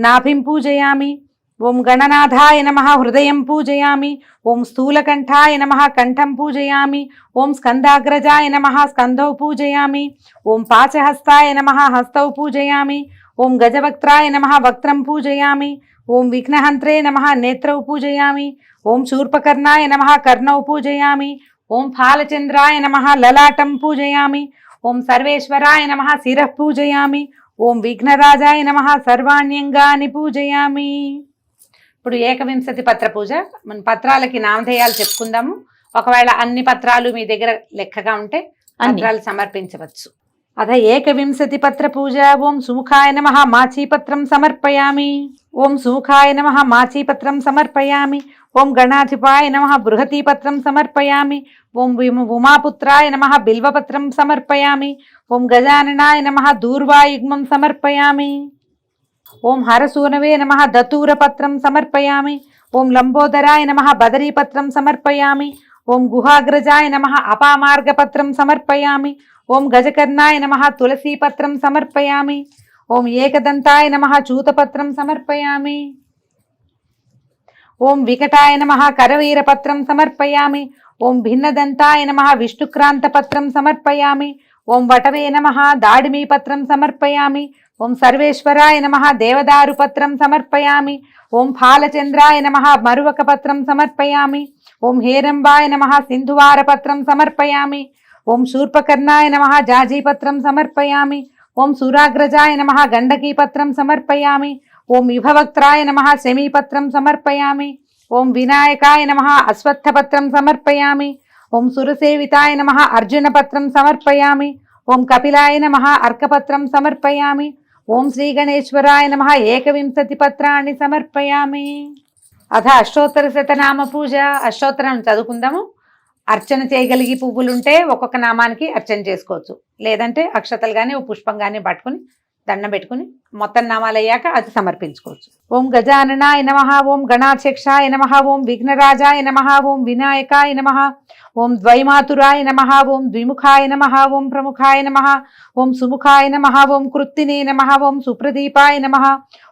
నాభిం పూజయామి. ఓం గణనాథాయ నమః హృదయం పూజయామి. ఓం స్థూలకంఠాయ నమః కంఠం పూజయామి. ఓం స్కందాగ్రజాయ నమః స్కంధౌ పూజయామి. ఓం పాశహస్తాయ నమః హస్తౌ పూజయామి. ఓం గజవక్త్రాయ నమః వక్త్రం పూజయామి. ఓం విఘ్నహంత్రే నమః నేత్రౌ పూజయామి. ఓం శూర్పకర్ణాయ నమః కర్ణౌ పూజయామి. ఓం ఫాలచంద్రాయ నమః లలాటం పూజయామి. ఓం సర్వేశ్వరాయ నమః శిరః పూజయామి. ఓం విఘ్నరాజాయ నమః సర్వాణ్యంగాని పూజయామి. ఇప్పుడు ఏకవింశతి పత్ర పూజ. మన పత్రాలకి నామధేయాలు చెప్పుకుందాము. ఒకవేళ అన్ని పత్రాలు మీ దగ్గర లెక్కగా ఉంటే పత్రాలు సమర్పించవచ్చు. అథ ఏకవింశతి పత్ర పూజ. ఓం సుముఖాయ నమః మాచీపత్రం సమర్పయామి. ఓం సుముఖాయ నమః మాచీపత్రం సమర్పయామి. ఓం గణాధిపాయ నమః బృహతీపత్రం సమర్పయామి. ఓం ఉమాపుత్రాయ నమః బిల్వపత్రం సమర్పయామి. ఓం గజాననాయ నమః దూర్వాయుగ్మం సమర్పయామి. ఓం హరసూనవే నమః దతూరపత్రం సమర్పయామి. ఓం లంబోదరాయ నమః బదరీపత్రం సమర్పయామి. ఓం గుహాగ్రజాయ నమః అపామార్గపత్రం సమర్పయామి. ఓం గజకర్ణాయ నమః తులసీపత్రం సమర్పయామి. ఓం ఏకదంతాయ నమః చూతపత్రం సమర్పయామి. ఓం వికటాయ నమః కరవీరపత్రం సమర్పయామి. ఓం భిన్నదంతాయ నమః విష్ణుక్రాంతపత్రం సమర్పయామి. ఓం వటవే నమః దాడిమీపత్రం సమర్పయామి. ఓం సర్వేశ్వరాయ నమః దేవదారుపత్రం సమర్పయామి. ఓం ఫాలచంద్రాయ నమః మరువకపత్రం సమర్పయామి. ఓం హేరంబాయ నమః సింధువారపత్రం సమర్పయామి. ఓం శూర్పకర్ణాయ నమః జాజీపత్రం సమర్పయామి. ఓం సూరాగ్రజాయ నమః గండకీపత్రం సమర్పయామి. ఓం విభవక్త్రాయ నమః శమీపత్రం సమర్పయామి. ఓం వినాయకాయ నమః అశ్వత్థపత్రం సమర్పయామి. ఓం సురసేవితాయ నమః అర్జునపత్రం సమర్పయామి. ఓం కపిలాయ నమః అర్కపత్రం సమర్పయామి. ఓం శ్రీ గణేశ్వరాయ నమః ఏకవింశతి పత్రాన్ని సమర్పయామి. అథ అష్టోత్తర శతనామ పూజ. అష్టోత్తరం చదువుకుందాము. అర్చన చేయగలిగి పువ్వులుంటే ఒక్కొక్క నామానికి అర్చన చేసుకోవచ్చు. లేదంటే అక్షతలు కానీ ఓ పుష్పం కానీ పట్టుకుని దండం పెట్టుకుని మొత్తం నామాలు అయ్యాక అది సమర్పించుకోవచ్చు. ఓం గజాననాయ నమః. ఓం గణాధ్యక్షాయ నమః. ఓం విఘ్నరాజాయ నమః. ఓం వినాయకాయ నమః. ఓం ద్వైమాతురాయ నమః. ఓం ద్విముఖాయ నమః. ఓం ప్రముఖాయ నమః. ఓం సుముఖాయ నమః. ఓం కృత్తినే నమః. ఓం సుప్రదీపాయ నమః.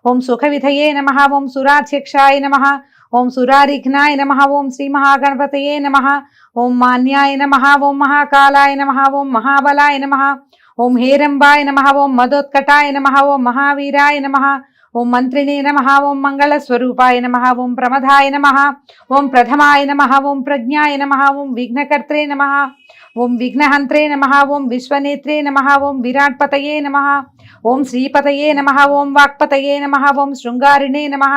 ఓం సుఖవిధయే నమః. ఓం సురాధ్యక్షాయ నమః. ఓం సురారిఘ్నాయ నమః. ఓం శ్రీ మహాగణపతయే నమః. ఓం మాన్యాయ నమః. ఓం మహాకాలాయ నమః. ఓం మహాబలాయ నమః. ఓం హేరంబాయ నమః. ఓం మదోత్కటాయ నమః. ఓం మహావీరాయ నమః. ఓం మంత్రిణే నమః. ఓం మంగళస్వరూపాయ నమః. ఓం ప్రమదాయ నమః. ఓం ప్రథమాయ నమః. ఓం ప్రజ్ఞాయ నమః. ఓం విఘ్నకర్త్రే నమః. ఓం విఘ్నహంత్రే నమః. ఓం విశ్వనేత్రే నమః. ఓం విరాట్పతయే నమః. ఓం శ్రీపతయే నమః. ఓం వాక్పతయే నమః. ఓం శృంగారిణే నమః.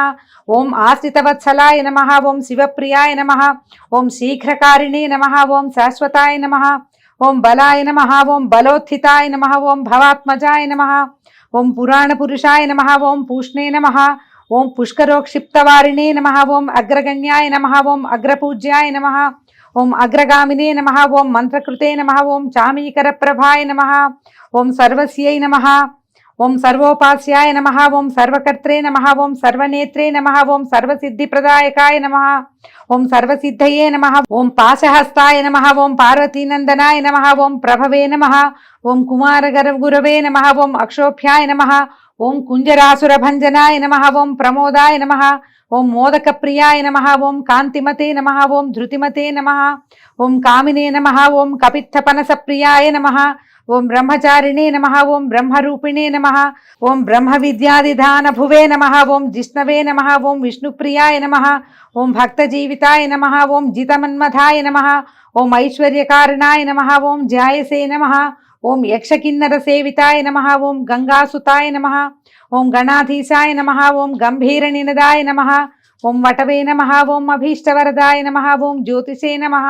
ఓం ఆశ్రితవత్సలాయ నమః. ఓం శివప్రియాయ నమః. ఓం శీఘ్రకారిణే నమః. ఓం శాశ్వతాయ నమః. ఓం బలాయ నమః. ఓం బలోత్థితాయ నమః. ఓం భవాత్మజాయ నమః. ఓం పురాణపురుషాయ నమః. ఓం పూష్ణే నమః. ఓం పుష్కరోక్షిప్తవారిణే నమః. ఓం అగ్రగణ్యాయ నమః. ఓం అగ్రపూజ్యాయ నమః. ఓం అగ్రగామినే నమః. ఓం మంత్రకృతే నమః. ఓం చామీకరప్రభాయ నమః. ఓం సర్వస్యై నమః. ఓం సర్వోపాస్యాయ నమః. ఓం సర్వకర్త్రే నమః. ఓం సర్వనేత్రే నమః. ఓం సర్వసిద్ధిప్రదాయకాయ నమః. ఓం సర్వసిద్ధయే నమః. ఓం పాశహస్తాయ నమః. ఓం పార్వతీనందనాయ నమః. ఓం ప్రభవే నమః. ఓం కుమారగురవే నమః. ఓం అక్షోభ్యాయ నమః. ఓం కుంజరాసురభంజనాయ నమః. ఓం ప్రమోదాయ నమః. ఓం మోదకప్రియాయ నమః. ఓం కాంతిమతే నమః. ఓం ధృతిమతే నమః. ఓం కామినే నమః. ఓం కపిత్థపనసప్రియాయ నమః. ఓం బ్రహ్మచారిణే నమః ఓం బ్రహ్మరూపిణే నమః ఓం బ్రహ్మ విద్యాదిధాన భువే నమః ఓం జిష్ణవే నమః ఓం విష్ణుప్రియాయ నమః ఓం భక్త జీవితాయ నమః ఓం జితమన్మథాయ నమః ఓం ఐశ్వర్యకారణాయ నమః ఓం జాయసే నమః ఓం యక్షకిన్నర సేవితాయ నమః ఓం గంగాసుతాయ నమః ఓం గణాధీశాయ నమః ఓం గంభీరనినదాయ నమః ఓం వటవే నమః ఓం అభీష్టవరదాయ నమః ఓం జ్యోతిషే నమః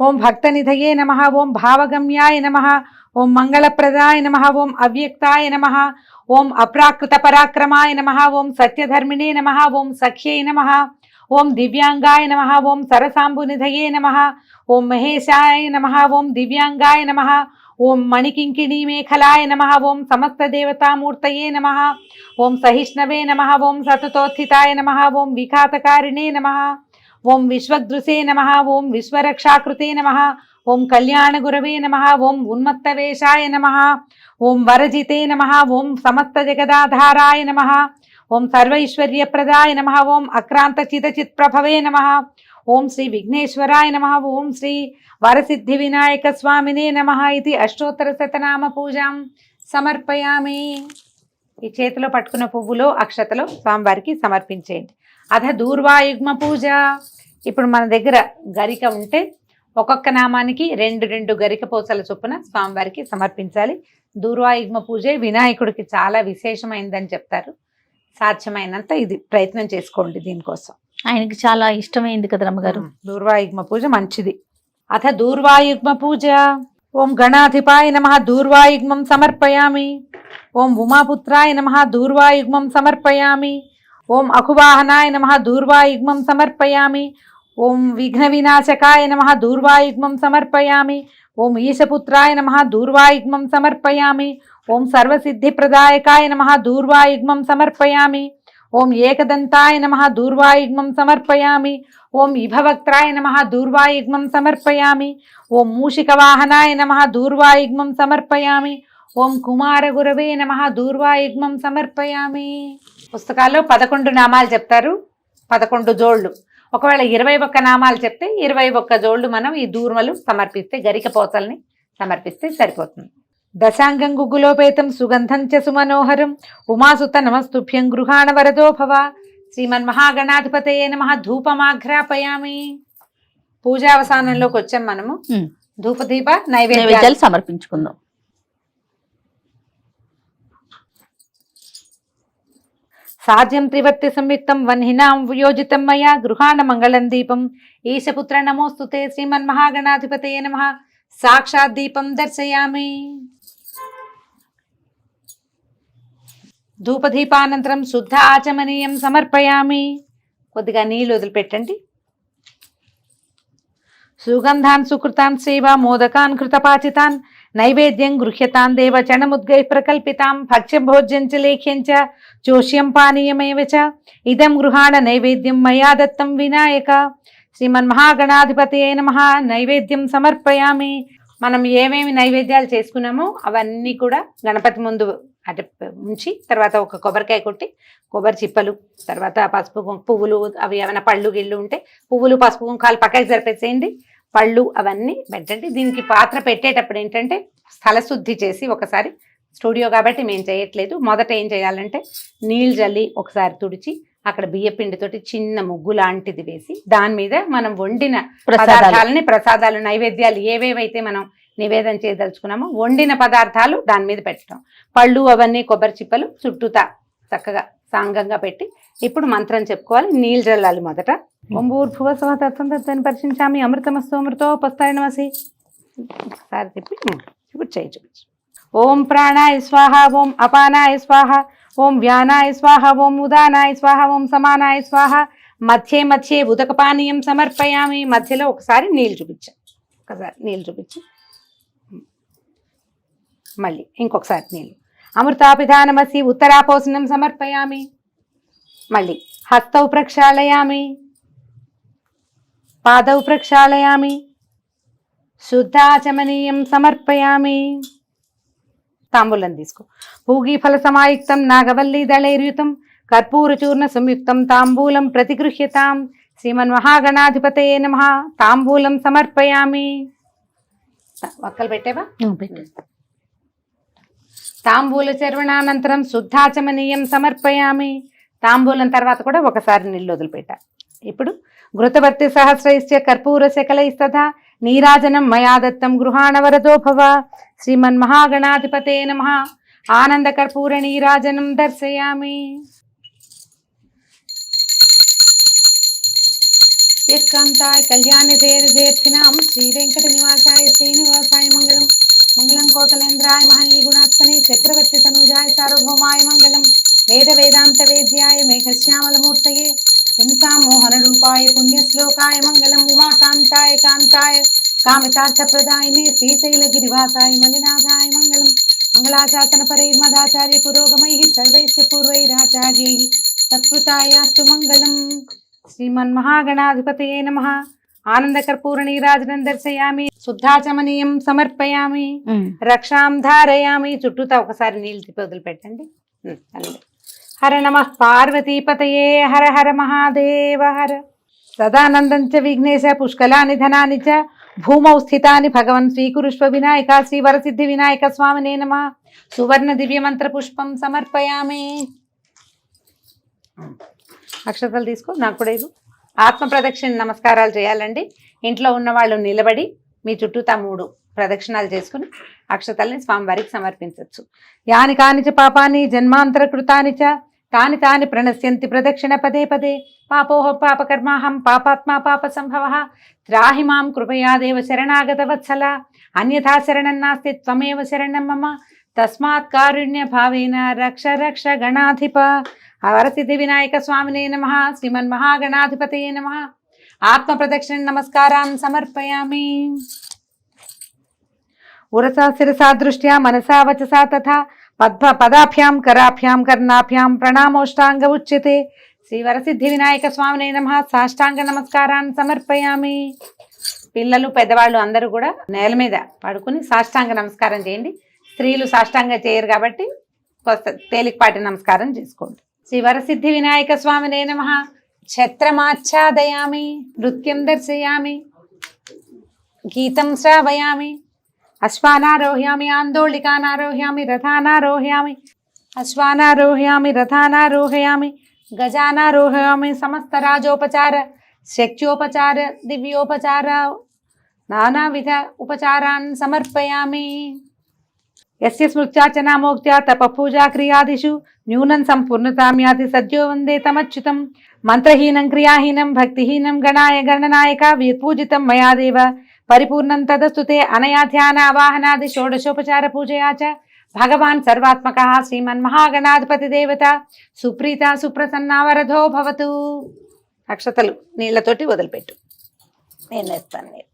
ఓం భక్తనిధయే నమః ఓం భావగమ్యాయ నమః ఓం మంగళప్రదాయ నమః ఓం అవ్యక్తాయ నమః ఓం అప్రాకృత పరాక్రమాయ నమః ఓం సత్యధర్మిణే నమః ఓం సఖ్యై నమః ఓం దివ్యాంగాయ నమః ఓం సరసాంబునిధయే నమః ఓం మహేశాయ నమః ఓం దివ్యాంగాయ నమః ఓం మణికింకిణీ మేఖలాయ నమః ఓం సమస్త దేవతామూర్తయే నమః ఓం సహిష్ణవే నమః ఓం సతతోత్థితాయ నమః ఓం విఘాతకారిణే నమః ఓం విశ్వదృశే నమః ఓం విశ్వరక్షాకృతే నమః ఓం కళ్యాణగురవే నమః ఓం ఉన్మత్తవేషాయ నమః ఓం వరజితే నమః ఓం సమస్త జగదాధారాయ నమః ఓం సర్వైశ్వర్యప్రదాయ నమః ఓం అక్రాంత చితచిత్ ప్రభవే నమః ఓం శ్రీ విఘ్నేశ్వరాయ నమః ఓం శ్రీ వరసిద్ధి వినాయక స్వామినే నమః ఇది అష్టోత్తర శతనామ పూజాం సమర్పయామి. ఈ చేతిలో పట్టుకున్న పువ్వులో అక్షతలో స్వామివారికి సమర్పించేయండి. అధ దూర్వాయుగ్మ పూజ. ఇప్పుడు మన దగ్గర గరిక ఉంటే ఒక్కొక్క నామానికి రెండు గరిక పూసల చొప్పున స్వామివారికి సమర్పించాలి. దూర్వాయుగ్మ పూజ వినాయకుడికి చాలా విశేషమైందని చెప్తారు. సాధ్యమైనంత ఇది ప్రయత్నం చేసుకోండి. దీనికోసం ఆయనకి చాలా ఇష్టమైంది కదా రమ్మగారు. దూర్వాయుగ్మ పూజ మంచిది. అథ దూర్వాయుగ్మ పూజ. ఓం గణాధిపాయ నమః దూర్వాయుగ్మం సమర్పయామి. ఓం ఉమాపుత్రాయ నమః దూర్వాయుగ్మం సమర్పయామి. ఓం అకువాహనాయ నమః దూర్వాయుగ్మం సమర్పయామి. ఓం విఘ్న వినాశకాయ నమః దూర్వాయుగ్మం సమర్పయామి. ఓం ఈశపుత్రాయ నమః దూర్వాయుగ్మం సమర్పయామి. ఓం సర్వసిద్ధిప్రదాయకాయ నమః దూర్వాయుగ్మం సమర్పయామి. ఓం ఏకదంతాయ నమః దూర్వాయుగ్మం సమర్పయామి. ఓం ఇభవక్త్రాయ నమః దూర్వాయుగ్మం సమర్పయామి. ఓం మూషికవాహనాయ నమః దూర్వాయుగ్మం సమర్పయామి. ఓం కుమారగురవే నమః దూర్వాయుగ్మం సమర్పయామి. పుస్తకాల్లో 11 నామాలు చెప్తారు, 11 జోళ్ళు. ఒకవేళ 21 నామాలు చెప్తే 21 జోళ్ళు మనం ఈ దూర్మలు సమర్పిస్తే, గరిక పోతల్ని సమర్పిస్తే సరిపోతుంది. దశాంగం గుగ్గులోపేతం సుగంధం చ సుమనోహరం ఉమాసుత నమస్తుభ్యం గృహాణ వరదో భవ. శ్రీమన్మహాగణాధిపతయే నమః ధూపమాఘ్రాపయామి. పూజావసానంలోకి వచ్చాం మనము. ధూపదీప నైవేద్యాలు సమర్పించుకుందాం. సాధ్యం త్రివర్తి సంయుక్తం వన్హినాం వియోజితం మయా గృహాణ మంగళం దీపం. ఈశపుత్ర నమోస్తుతే శ్రీమన్మహాగణాధిపతయే నమః. సాక్షాత్ దీపం దర్శయామి. ధూపదీపానంతరం శుద్ధ ఆచమనీయం సమర్పయామి. కొద్దిగా నీళ్ళు వదిలిపెట్టండి. సుగంధాన్ సుకృతాన్ సేవ మోదకాన్ కృతపాచితాన్ నైవేద్యం గృహ్యతాన్ దేవ చణముద్గై ప్రకల్పితాం భక్ష్యం భోజ్యం చ లేఖ్యం చ చోష్యం పానీయమేవ చ ఇదం గృహాణ నైవేద్యం మయా దత్తం వినాయక. శ్రీమన్మహాగణాధిపతయే నమః. నైవేద్యం సమర్పయామి. మనం ఏమేమి నైవేద్యాలు చేసుకున్నామో అవన్నీ కూడా గణపతి ముందు అంటే ఉంచి, తర్వాత ఒక కొబ్బరికాయ కొట్టి కొబ్బరి చిప్పలు, తర్వాత పసుపు పువ్వులు, అవి ఏమైనా పళ్ళు గిళ్ళు ఉంటే పువ్వులు పసుపు కుంకాలు పక్కకి జరిపేసేయండి. పళ్ళు అవన్నీ పెట్టండి. దీనికి పాత్ర పెట్టేటప్పుడు ఏంటంటే స్థలశుద్ధి చేసి, ఒకసారి స్టూడియో కాబట్టి మేము చేయట్లేదు, మొదట ఏం చేయాలంటే నీళ్ళు జల్లి ఒకసారి తుడిచి అక్కడ బియ్యపిండితోటి చిన్న ముగ్గు లాంటిది వేసి దాని మీద మనం వండిన పదార్థాలని, ప్రసాదాలు, నైవేద్యాలు ఏవేవైతే మనం నివేదన చేయదలుచుకున్నామో వండిన పదార్థాలు దాని మీద పెట్టడం. పళ్ళు అవన్నీ కొబ్బరి చిప్పలు చుట్టూతా చక్కగా సాంగంగా పెట్టి ఇప్పుడు మంత్రం చెప్పుకోవాలి. నీళ్ళు జల్లాలి మొదట. ఓం భూర్భువస్సువ తత్సంతత్తుని పరిశించామి అమృతమస్తు అమృతోపస్తాయ నమసి. ఒకసారి తిప్పి ఇప్పుడు చూపించు. ఓం ప్రాణాయ స్వాహ. ఓం అపానాయ స్వాహ. ఓం వ్యానాయ స్వాహ. ఓం ఉదానాయ స్వాహ. ఓం సమానాయ స్వాహ. మధ్యే మధ్యే ఉదక పానీయం సమర్పయామి. మధ్యలో ఒకసారి నీళ్ళు చూపించాం. ఒకసారి నీళ్ళు చూపించి మళ్ళీ ఇంకొకసారి నీళ్ళు. అమృతాపిధానమసి ఉత్తరాపోసనం సమర్పయామి. మళ్ళీ హస్తౌ ప్రక్షాళయామి. పాదౌ ప్రక్షాళయామి. శుద్ధాచమనీయం సమర్పయామి. తాంబూలం తీసుకో. పూగీఫల సమాయుక్తం నాగవల్లి దళైర్యుతం కర్పూరచూర్ణ సంయుక్తం తాంబూలం ప్రతిగృహ్యతాం. శ్రీమన్మహాగణాధిపతయే నమః. తాంబూలం సమర్పయామి. ఒక్కలు పెట్టేవా? తాంబూల చర్వణానంతరం శుద్ధాచమనీయం సమర్పయామి. తాంబూలం తర్వాత కూడా ఒకసారి నీళ్ళు వదిలిపెట్టాలి. ఇప్పుడు ఘృతవర్తి సహస్రైశ్చ కర్పూర శకలైస్తథా నీరాజనం మయా దత్తం గృహాణ వరదో భవ. శ్రీమన్మహాగణాధిపతే నమః. ఆనంద కర్పూర నీరాజనం దర్శయామి. ఏకాంతాయ కళ్యాణి దేర్ధినాం శ్రీ వెంకట నివాసాయ శ్రీనివాసాయ మంగళం. మంగళం కోసలేంద్రాయ మహనీయ గుణాత్మనే చక్రవర్తి తనూజాయ సార్వభౌమాయ మంగళం. వేద వేదాంత వేద్యాయ మేఘశ్యామలమూర్తయే పుంసాం మోహన రూపాయ పుణ్యశ్లోకాయ మంగళం. ఉమాకాంతాయ కాంతాయ కామితార్థప్రదాయినే శ్రీశైలగిరివాసాయ మలినాథాయ మంగళం. మంగళాశాసన పరైర్మదాచార్య పురోగమై సర్వైశ్చ పూర్వైరాచార్యై తత్కృతాయాస్తు మంగళం. శ్రీమన్మహాగణాధిపతయే నమః. ఆనంద కర్పూర నీరాజనం దర్శయామి. శుద్ధాచమనీయం సమర్పయామి. రక్షాం ధారయామి. చుట్టూతా ఒకసారి నీళ్ళు తిప్పి వదిలిపెట్టండి. హర నమః పార్వతీపతయే హర హర మహాదేవ హర. సదానందం చ విఘ్నేశ పుష్కలాని ధనాని చ భూమౌ స్థితాని భగవన్ స్వీకురుష్వ వినాయక శ్రీ వరసిద్ధి వినాయక స్వామినే నమః. సువర్ణ దివ్య మంత్ర పుష్పం సమర్పయామి. అక్షతలు తీసుకో. నాకు కూడా ఇది ఆత్మ ప్రదక్షిణ నమస్కారాలు చేయాలండి. ఇంట్లో ఉన్న వాళ్ళు నిలబడి మీ చుట్టూతా 3 ప్రదక్షిణాలు చేసుకుని అక్షతల్ని స్వామివారికి సమర్పించవచ్చు. యాని కానిచ పాపాని జన్మాంతర కృతాని చ తాని తాని ప్రణశ్యంతి ప్రదక్షిణ పదే పదే. పాపోహ పాపకర్మాహం పాపాత్మా పాప సంభవ. త్రాహి మాం కృపయా దేవ శరణాగత వత్సల. అన్యథా శరణం నాస్తి త్వమేవ శరణం మమ. తస్మాత్ కారుణ్య భావేన రక్ష రక్ష గణాధిప. వరసిద్ధి వినాయక స్వామినే నమః. శ్రీమన్మహాగణాధిపతయే నమః. ఆత్మ ప్రదక్షిణ నమస్కారాన్ సమర్పయామి. ఉరసా శిరసా దృష్ట్యా మనసా వచసా తథా పదాభ్యాం కరాభ్యాం కర్ణాభ్యాం ప్రణామోష్టాంగ ఉచ్యతే. శ్రీ వరసిద్ధి వినాయక స్వామినే నమః. సాష్టాంగ నమస్కారాన్ సమర్పయామి. పిల్లలు పెద్దవాళ్ళు అందరూ కూడా నేల మీద పడుకుని సాష్టాంగ నమస్కారం చేయండి. స్త్రీలు సాష్టాంగ చేయరు కాబట్టి తేలికపాటి నమస్కారం చేసుకోండి. శ్రీ వరసిద్ధి వినాయక స్వామినే నమః. ఛత్రమాచ్ఛాదయామి. నృత్యం దర్శయామి. గీతం శ్రావయామి. అశ్వానారోహ్యామి. ఆందోళికానారోహ్యామి. రథానారోహ్యామి. అశ్వానారోహ్యామి. రథానారోహయామి. గజానారోహయామి. సమస్త రాజోపచార శక్త్యోపచార దివ్యోపచార నానావిధ ఉపచారాన్ సమర్పయామి. యస్య స్మృత్యార్చనా మోక్త్యా తపపూజా క్రియాదిషు న్యూనం సంపూర్ణతాం యాతి సద్యో వందే తమచ్యుతం. మంత్రహీనం క్రియాహీనం భక్తిహీనం గణాయ గణనాయక వీర్పూజితం మయా దేవ పరిపూర్ణం తదస్తుతే. అనయా ధ్యాన ఆవాహనాది షోడశోపచార పూజయా చ భగవాన్ సర్వాత్మకః శ్రీమన్మహాగణాధిపతి దేవత సుప్రీత సుప్రసన్నా వరదో భవతు. అక్షతలు నీళ్లతోటి వదిలిపెట్టు. నేను వేస్తాను నీళ్ళు.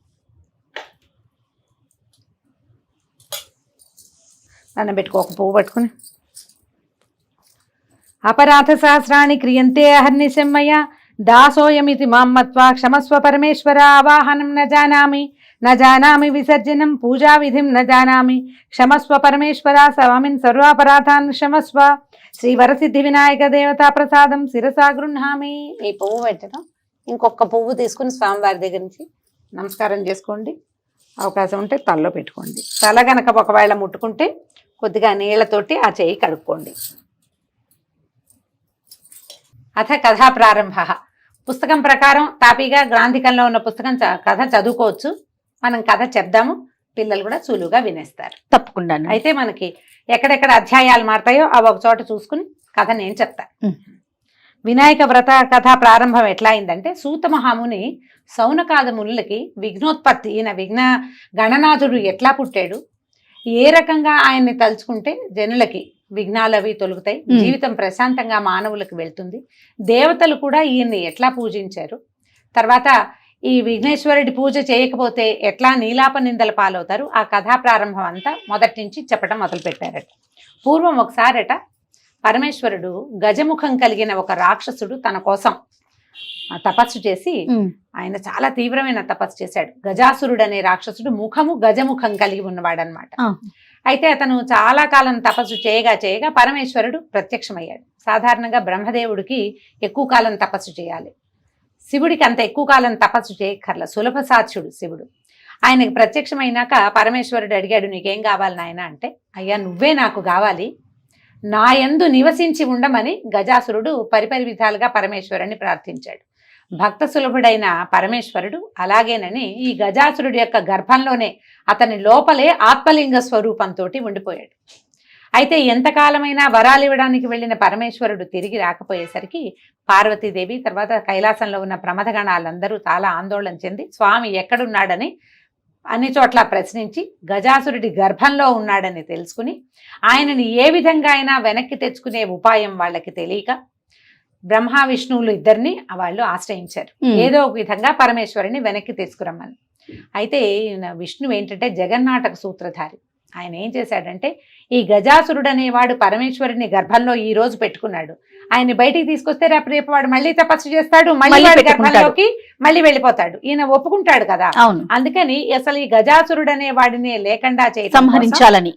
దండం పెట్టుకో. ఒక పువ్వు పట్టుకుని. అపరాధ సహస్రాణి క్రియంతే అహర్నిశం మయా దాసోయమితి మాం మత్వా క్షమస్వ పరమేశ్వర. ఆవాహనం న జానామి విసర్జనం పూజా విధిం న జానామి క్షమస్వ పరమేశ్వర. స్వామిన్ సర్వాపరాధాన్ క్షమస్వ. శ్రీ వరసిద్ధి వినాయక దేవతా ప్రసాదం శిరసా గృహామి. ఈ పువ్వు పెట్టడం ఇంకొక పువ్వు తీసుకుని స్వామివారి దగ్గర నుంచి నమస్కారం చేసుకోండి. అవకాశం ఉంటే తలలో పెట్టుకోండి. తల గనక ఒకవేళ ముట్టుకుంటే కొద్దిగా నీళ్లతోటి ఆ చేయి కడుక్కోండి. అథ కథా ప్రారంభ. పుస్తకం ప్రకారం తాపీగా గ్రాంధికంలో ఉన్న పుస్తకం కథ చదువుకోవచ్చు. మనం కథ చెప్దాము. పిల్లలు కూడా సులువుగా వినేస్తారు. తప్పకుండా. అయితే మనకి ఎక్కడెక్కడ అధ్యాయాలు మారుతాయో అవి ఒక చోట చూసుకుని కథ నేను చెప్తాను. వినాయక వ్రత కథ ప్రారంభం ఎట్లా అయిందంటే, సూత మహాముని సౌనకాద మునులకి విఘ్నోత్పత్తి, ఈయన విఘ్న గణనాథుడు ఎట్లా పుట్టాడు, ఏ రకంగా ఆయన్ని తలుచుకుంటే జనులకి విఘ్నాలు అవి తొలుగుతాయి, జీవితం ప్రశాంతంగా మానవులకు వెళ్తుంది, దేవతలు కూడా ఈయన్ని ఎట్లా పూజించారు, తర్వాత ఈ విఘ్నేశ్వరుడి పూజ చేయకపోతే ఎట్లా నీలాప నిందల పాలవుతారు, ఆ కథా ప్రారంభం అంతా మొదటి నుంచి చెప్పడం మొదలుపెట్టారట. పూర్వం ఒకసారట పరమేశ్వరుడు గజముఖం కలిగిన ఒక రాక్షసుడు తన కోసం తపస్సు చేసి, ఆయన చాలా తీవ్రమైన తపస్సు చేశాడు. గజాసురుడు అనే రాక్షసుడు ముఖము గజముఖం కలిగి ఉన్నవాడనమాట. అయితే అతను చాలా కాలం తపస్సు చేయగా చేయగా పరమేశ్వరుడు ప్రత్యక్షమయ్యాడు. సాధారణంగా బ్రహ్మదేవుడికి ఎక్కువ కాలం తపస్సు చేయాలి, శివుడికి అంత ఎక్కువ కాలం తపస్సు చేయక్కర్ల, సులభ సాధ్యుడు శివుడు. ఆయనకి ప్రత్యక్షమైనాక పరమేశ్వరుడు అడిగాడు, నీకేం కావాలి నాయన అంటే, అయ్యా నువ్వే నాకు కావాలి, నా యందు నివసించి ఉండమని గజాసురుడు పరిపరి విధాలుగా పరమేశ్వరుని ప్రార్థించాడు. భక్త సులభుడైన పరమేశ్వరుడు అలాగేనని ఈ గజాసురుడి యొక్క గర్భంలోనే అతని లోపలే ఆత్మలింగ స్వరూపంతో ఉండిపోయాడు. అయితే ఎంతకాలమైనా వరాలు ఇవ్వడానికి వెళ్ళిన పరమేశ్వరుడు తిరిగి రాకపోయేసరికి పార్వతీదేవి తర్వాత కైలాసంలో ఉన్న ప్రమథగణాలందరూ చాలా ఆందోళన చెంది స్వామి ఎక్కడున్నాడని అన్ని చోట్ల ప్రశ్నించి గజాసురుడి గర్భంలో ఉన్నాడని తెలుసుకుని ఆయనని ఏ విధంగా అయినా వెనక్కి తెచ్చుకునే ఉపాయం వాళ్ళకి తెలియక బ్రహ్మ విష్ణువులు ఇద్దరిని వాళ్ళు ఆశ్రయించారు. ఏదో ఒక విధంగా పరమేశ్వరుని వెనక్కి తీసుకురమ్మని. అయితే విష్ణువు ఏంటంటే జగన్నాటక సూత్రధారి. ఆయన ఏం చేశాడంటే, ఈ గజాసురుడు అనేవాడు పరమేశ్వరుని గర్భంలో ఈ రోజు పెట్టుకున్నాడు, ఆయన్ని బయటికి తీసుకొస్తే రేపు వాడు మళ్ళీ తపస్సు చేస్తాడు, మళ్ళీ వాడి గర్భంలోకి మళ్ళీ వెళ్ళిపోతాడు, ఈయన ఒప్పుకుంటాడు కదా. అందుకని అసలు ఈ గజాసురుడు అనే వాడిని లేకుండా సంహరించాలని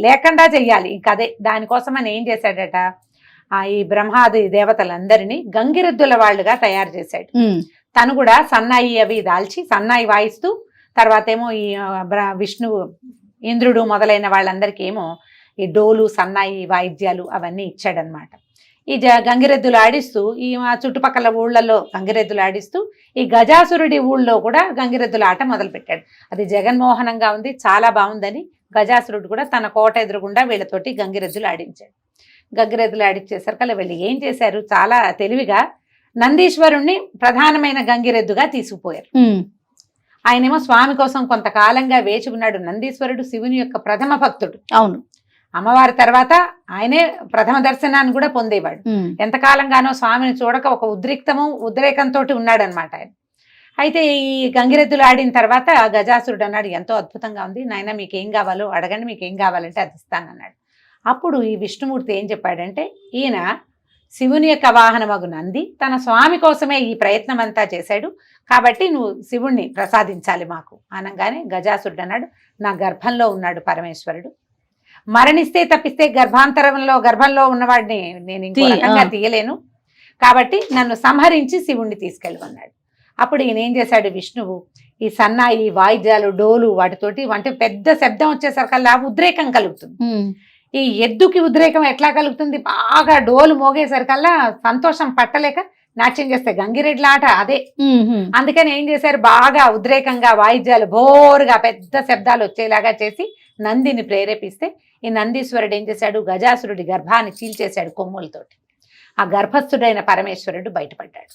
లేకుండా చెయ్యాలి. ఇంకా అదే దానికోసం అని ఏం చేశాడట, ఈ బ్రహ్మాది దేవతలందరినీ గంగిరెద్దుల వాళ్ళుగా తయారు చేశాడు. తను కూడా సన్నాయి అవి దాల్చి సన్నాయి వాయిస్తూ, తర్వాత ఏమో ఈ విష్ణువు ఇంద్రుడు మొదలైన వాళ్ళందరికీ ఏమో ఈ డోలు సన్నాయి వాయిద్యాలు అవన్నీ ఇచ్చాడనమాట. ఈ గంగిరెద్దులు ఆడిస్తూ ఈ చుట్టుపక్కల ఊళ్ళల్లో గంగిరెద్దులు ఆడిస్తూ ఈ గజాసురుడి ఊళ్ళో కూడా గంగిరెద్దుల ఆట మొదలుపెట్టాడు. అది జగన్మోహనంగా ఉంది, చాలా బాగుందని గజాసురుడు కూడా తన కోట ఎదురుగుండా వీళ్ళతోటి గంగిరెద్దులు ఆడించాడు. గంగిరెద్దులు ఆడిచ్చేసరికి వీళ్ళు ఏం చేశారు, చాలా తెలివిగా నందీశ్వరుణ్ణి ప్రధానమైన గంగిరెద్దుగా తీసుకుపోయారు. ఆయనేమో స్వామి కోసం కొంతకాలంగా వేచి ఉన్నాడు. నందీశ్వరుడు శివుని యొక్క ప్రథమ భక్తుడు. అవును, అమ్మవారి తర్వాత ఆయనే ప్రథమ దర్శనాన్ని కూడా పొందేవాడు. ఎంతకాలంగానో స్వామిని చూడక ఒక ఉద్రేకంతో ఉన్నాడనమాట ఆయన. అయితే ఈ గంగిరెద్దులు ఆడిన తర్వాత గజాసురుడు అన్నాడు, ఎంతో అద్భుతంగా ఉంది నాయన, మీకేం కావాలో అడగండి, మీకేం కావాలంటే అది ఇస్తానన్నాడు. అప్పుడు ఈ విష్ణుమూర్తి ఏం చెప్పాడంటే, ఈయన శివుని యొక్క వాహనమగు నంది తన స్వామి కోసమే ఈ ప్రయత్నం అంతా చేశాడు, కాబట్టి నువ్వు శివుణ్ణి ప్రసాదించాలి మాకు అనగానే గజాసురుడు అన్నాడు, నా గర్భంలో ఉన్నాడు పరమేశ్వరుడు, మరణిస్తే తప్పిస్తే గర్భంలో ఉన్నవాడిని నేను ఇంకో రకంగా తీయలేను, కాబట్టి నన్ను సంహరించి శివుణ్ణి తీసుకెళ్ళమన్నాడు. అప్పుడు ఈయన ఏం చేశాడు, విష్ణువు ఈ సన్నాయి వాయిద్యాలు డోలు వాటితోటి అంటే పెద్ద శబ్దం వచ్చేసరికల్లా ఉద్రేకం కలుగుతుంది. ఈ ఎద్దుకి ఉద్రేకం ఎట్లా కలుగుతుంది, బాగా డోలు మోగేసరికల్లా సంతోషం పట్టలేక నాట్యం చేస్తే గంగిరెడ్ల ఆట అదే. అందుకని ఏం చేశారు, బాగా ఉద్రేకంగా వాయిద్యాలు బోరుగా పెద్ద శబ్దాలు వచ్చేలాగా చేసి నందిని ప్రేరేపిస్తే ఈ నందీశ్వరుడు ఏం చేశాడు, గజాసురుడి గర్భాన్ని చీల్చేశాడు కొమ్ములతోటి. ఆ గర్భస్థుడైన పరమేశ్వరుడు బయటపడ్డాడు.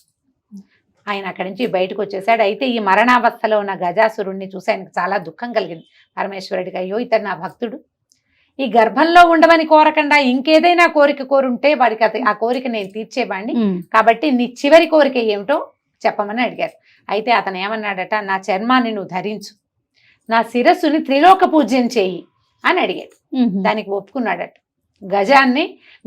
ఆయన అక్కడి నుంచి బయటకు వచ్చేసాడు. అయితే ఈ మరణావస్థలో ఉన్న గజాసురుడిని చూసి ఆయనకు చాలా దుఃఖం కలిగింది. పరమేశ్వరుడికి, అయ్యో ఇతను నా భక్తుడు, ఈ గర్భంలో ఉండమని కోరకుండా ఇంకేదైనా కోరిక కోరుంటే వాడికి ఆ కోరిక నేను తీర్చేవాడిని, కాబట్టి నీ చివరి కోరిక ఏమిటో చెప్పమని అడిగారు. అయితే అతను ఏమన్నాడట, నా చర్మాన్ని నువ్వు ధరించు, నా శిరస్సుని త్రిలోక పూజ్యం చేయి అని అడిగాడు. దానికి ఒప్పుకున్నాడట.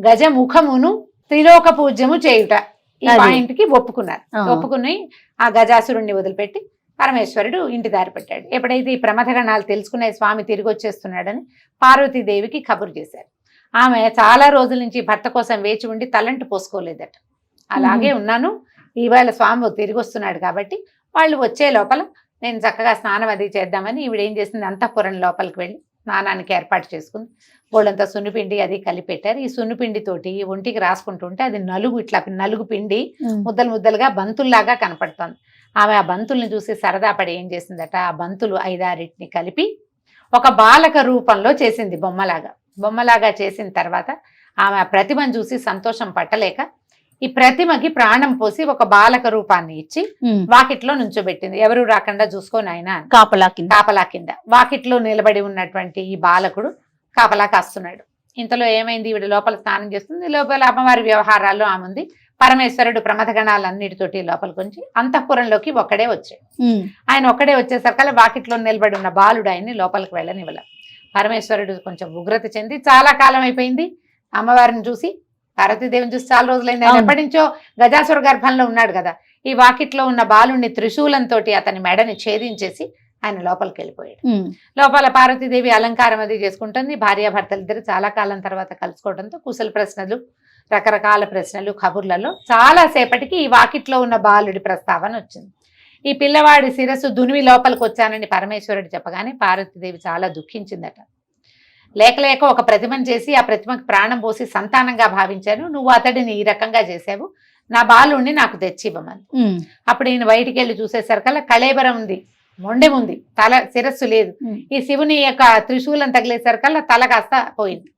గజ ముఖమును త్రిలోక పూజ్యము చేయుట ఈ పాయింట్కి ఒప్పుకున్నారు. ఒప్పుకుని ఆ గజాసురుణ్ణి వదిలిపెట్టి పరమేశ్వరుడు ఇంటి దారి పెట్టాడు. ఎప్పుడైతే ఈ ప్రమథగణాలు తెలుసుకునే స్వామి తిరిగి వచ్చేస్తున్నాడని పార్వతీదేవికి కబురు చేశారు. ఆమె చాలా రోజుల నుంచి భర్త కోసం వేచి ఉండి తలంటు పోసుకోలేదట. అలాగే ఉన్నాను, ఈవేళ స్వామి తిరిగి వస్తున్నాడు కాబట్టి వాళ్ళు వచ్చే లోపల నేను చక్కగా స్నానం అది చేద్దామని ఈవిడేం చేసింది, అంతఃపురం లోపలికి వెళ్ళి స్నానానికి ఏర్పాటు చేసుకుంది. వాళ్ళంతా సున్నిపిండి అది కలిపెట్టారు. ఈ సున్నిపిండితోటి ఒంటికి రాసుకుంటుంటే అది నలుగు పిండి ముద్దలు ముద్దలుగా బంతుల్లాగా కనపడుతోంది. ఆమె ఆ బంతుల్ని చూసి సరదా పడి ఏం చేసిందట, ఆ బంతులు 5-6 కలిపి ఒక బాలక రూపంలో చేసింది, బొమ్మలాగా చేసిన తర్వాత ఆమె ఆ ప్రతిమను చూసి సంతోషం పట్టలేక ఈ ప్రతిమకి ప్రాణం పోసి ఒక బాలక రూపాన్ని ఇచ్చి వాకిట్లో నుంచోబెట్టింది. ఎవరు రాకుండా చూసుకోని ఆయన కాపలా కింద వాకిట్లో నిలబడి ఉన్నటువంటి ఈ బాలకుడు కాపలా కాస్తున్నాడు. ఇంతలో ఏమైంది, ఈవిడ లోపల స్నానం చేస్తుంది, లోపల అమ్మవారి వ్యవహారాల్లో ఆమె ఉంది. పరమేశ్వరుడు ప్రమథగణాలన్నిటితోటి లోపలికి వచ్చి అంతఃపురంలోకి ఒక్కడే వచ్చాడు. ఆయన ఒక్కడే వచ్చేసరికి వాకిట్లో నిలబడి ఉన్న బాలుడు ఆయన్ని లోపలికి వెళ్ళనివ్వల. పరమేశ్వరుడు కొంచెం ఉగ్రత చెంది, చాలా కాలం అయిపోయింది అమ్మవారిని చూసి, పార్వతీదేవిని చూసి చాలా రోజులైంది, ఆయన ఎప్పటి నుంచో గజాసుర గర్భంలో ఉన్నాడు కదా, ఈ వాకిట్లో ఉన్న బాలుడిని త్రిశూలంతో అతని మెడని ఛేదించేసి ఆయన లోపలికి వెళ్ళిపోయాడు. లోపల పార్వతీదేవి అలంకారం అది చేసుకుంటుంది. భార్యాభర్తలు ఇద్దరు చాలా కాలం తర్వాత కలుసుకోవడంతో కుశల ప్రశ్నలు, రకరకాల ప్రశ్నలు, కబుర్లలో చాలా సేపటికి ఈ వాకిట్లో ఉన్న బాలుడి ప్రస్తావన వచ్చింది. ఈ పిల్లవాడి శిరస్సు దునివి లోపలికి వచ్చానని పరమేశ్వరుడు చెప్పగానే పార్వతీదేవి చాలా దుఃఖించిందట. లేక లేక ఒక ప్రతిమను చేసి ఆ ప్రతిమకు ప్రాణం పోసి సంతానంగా భావించాను, నువ్వు అతడిని ఈ రకంగా చేసావు, నా బాలుణ్ణి నాకు తెచ్చివ్వమని. అప్పుడు ఈయన బయటికి వెళ్ళి చూసేసరికల్లా కళేబరం ఉంది, మొండెం ఉంది, తల శిరస్సు లేదు. ఈ శివుని యొక్క త్రిశూలం తగిలేసరికల్లా తల కాస్త పోయింది.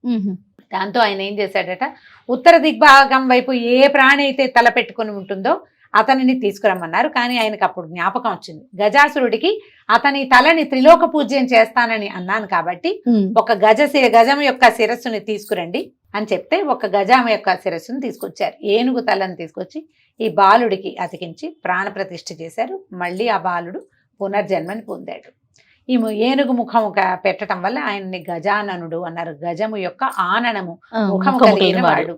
దాంతో ఆయన ఏం చేశాడట, ఉత్తర దిగ్భాగం వైపు ఏ ప్రాణి అయితే తల పెట్టుకుని ఉంటుందో అతనిని తీసుకురమ్మన్నారు. కానీ ఆయనకు అప్పుడు జ్ఞాపకం వచ్చింది, గజాసురుడికి అతని తలని త్రిలోక పూజ్యం చేస్తానని అన్నాను కాబట్టి ఒక గజం యొక్క శిరస్సుని తీసుకురండి అని చెప్తే ఒక గజం యొక్క శిరస్సును తీసుకొచ్చారు. ఏనుగు తలని తీసుకొచ్చి ఈ బాలుడికి అతికించి ప్రాణప్రతిష్ఠ చేశారు. మళ్ళీ ఆ బాలుడు పునర్జన్మని పొందాడు. ఈ ఏనుగు ముఖం పెట్టడం వల్ల ఆయన్ని గజాననుడు అన్నారు. గజము యొక్క ఆననము, ముఖము కలిగిన వాడు.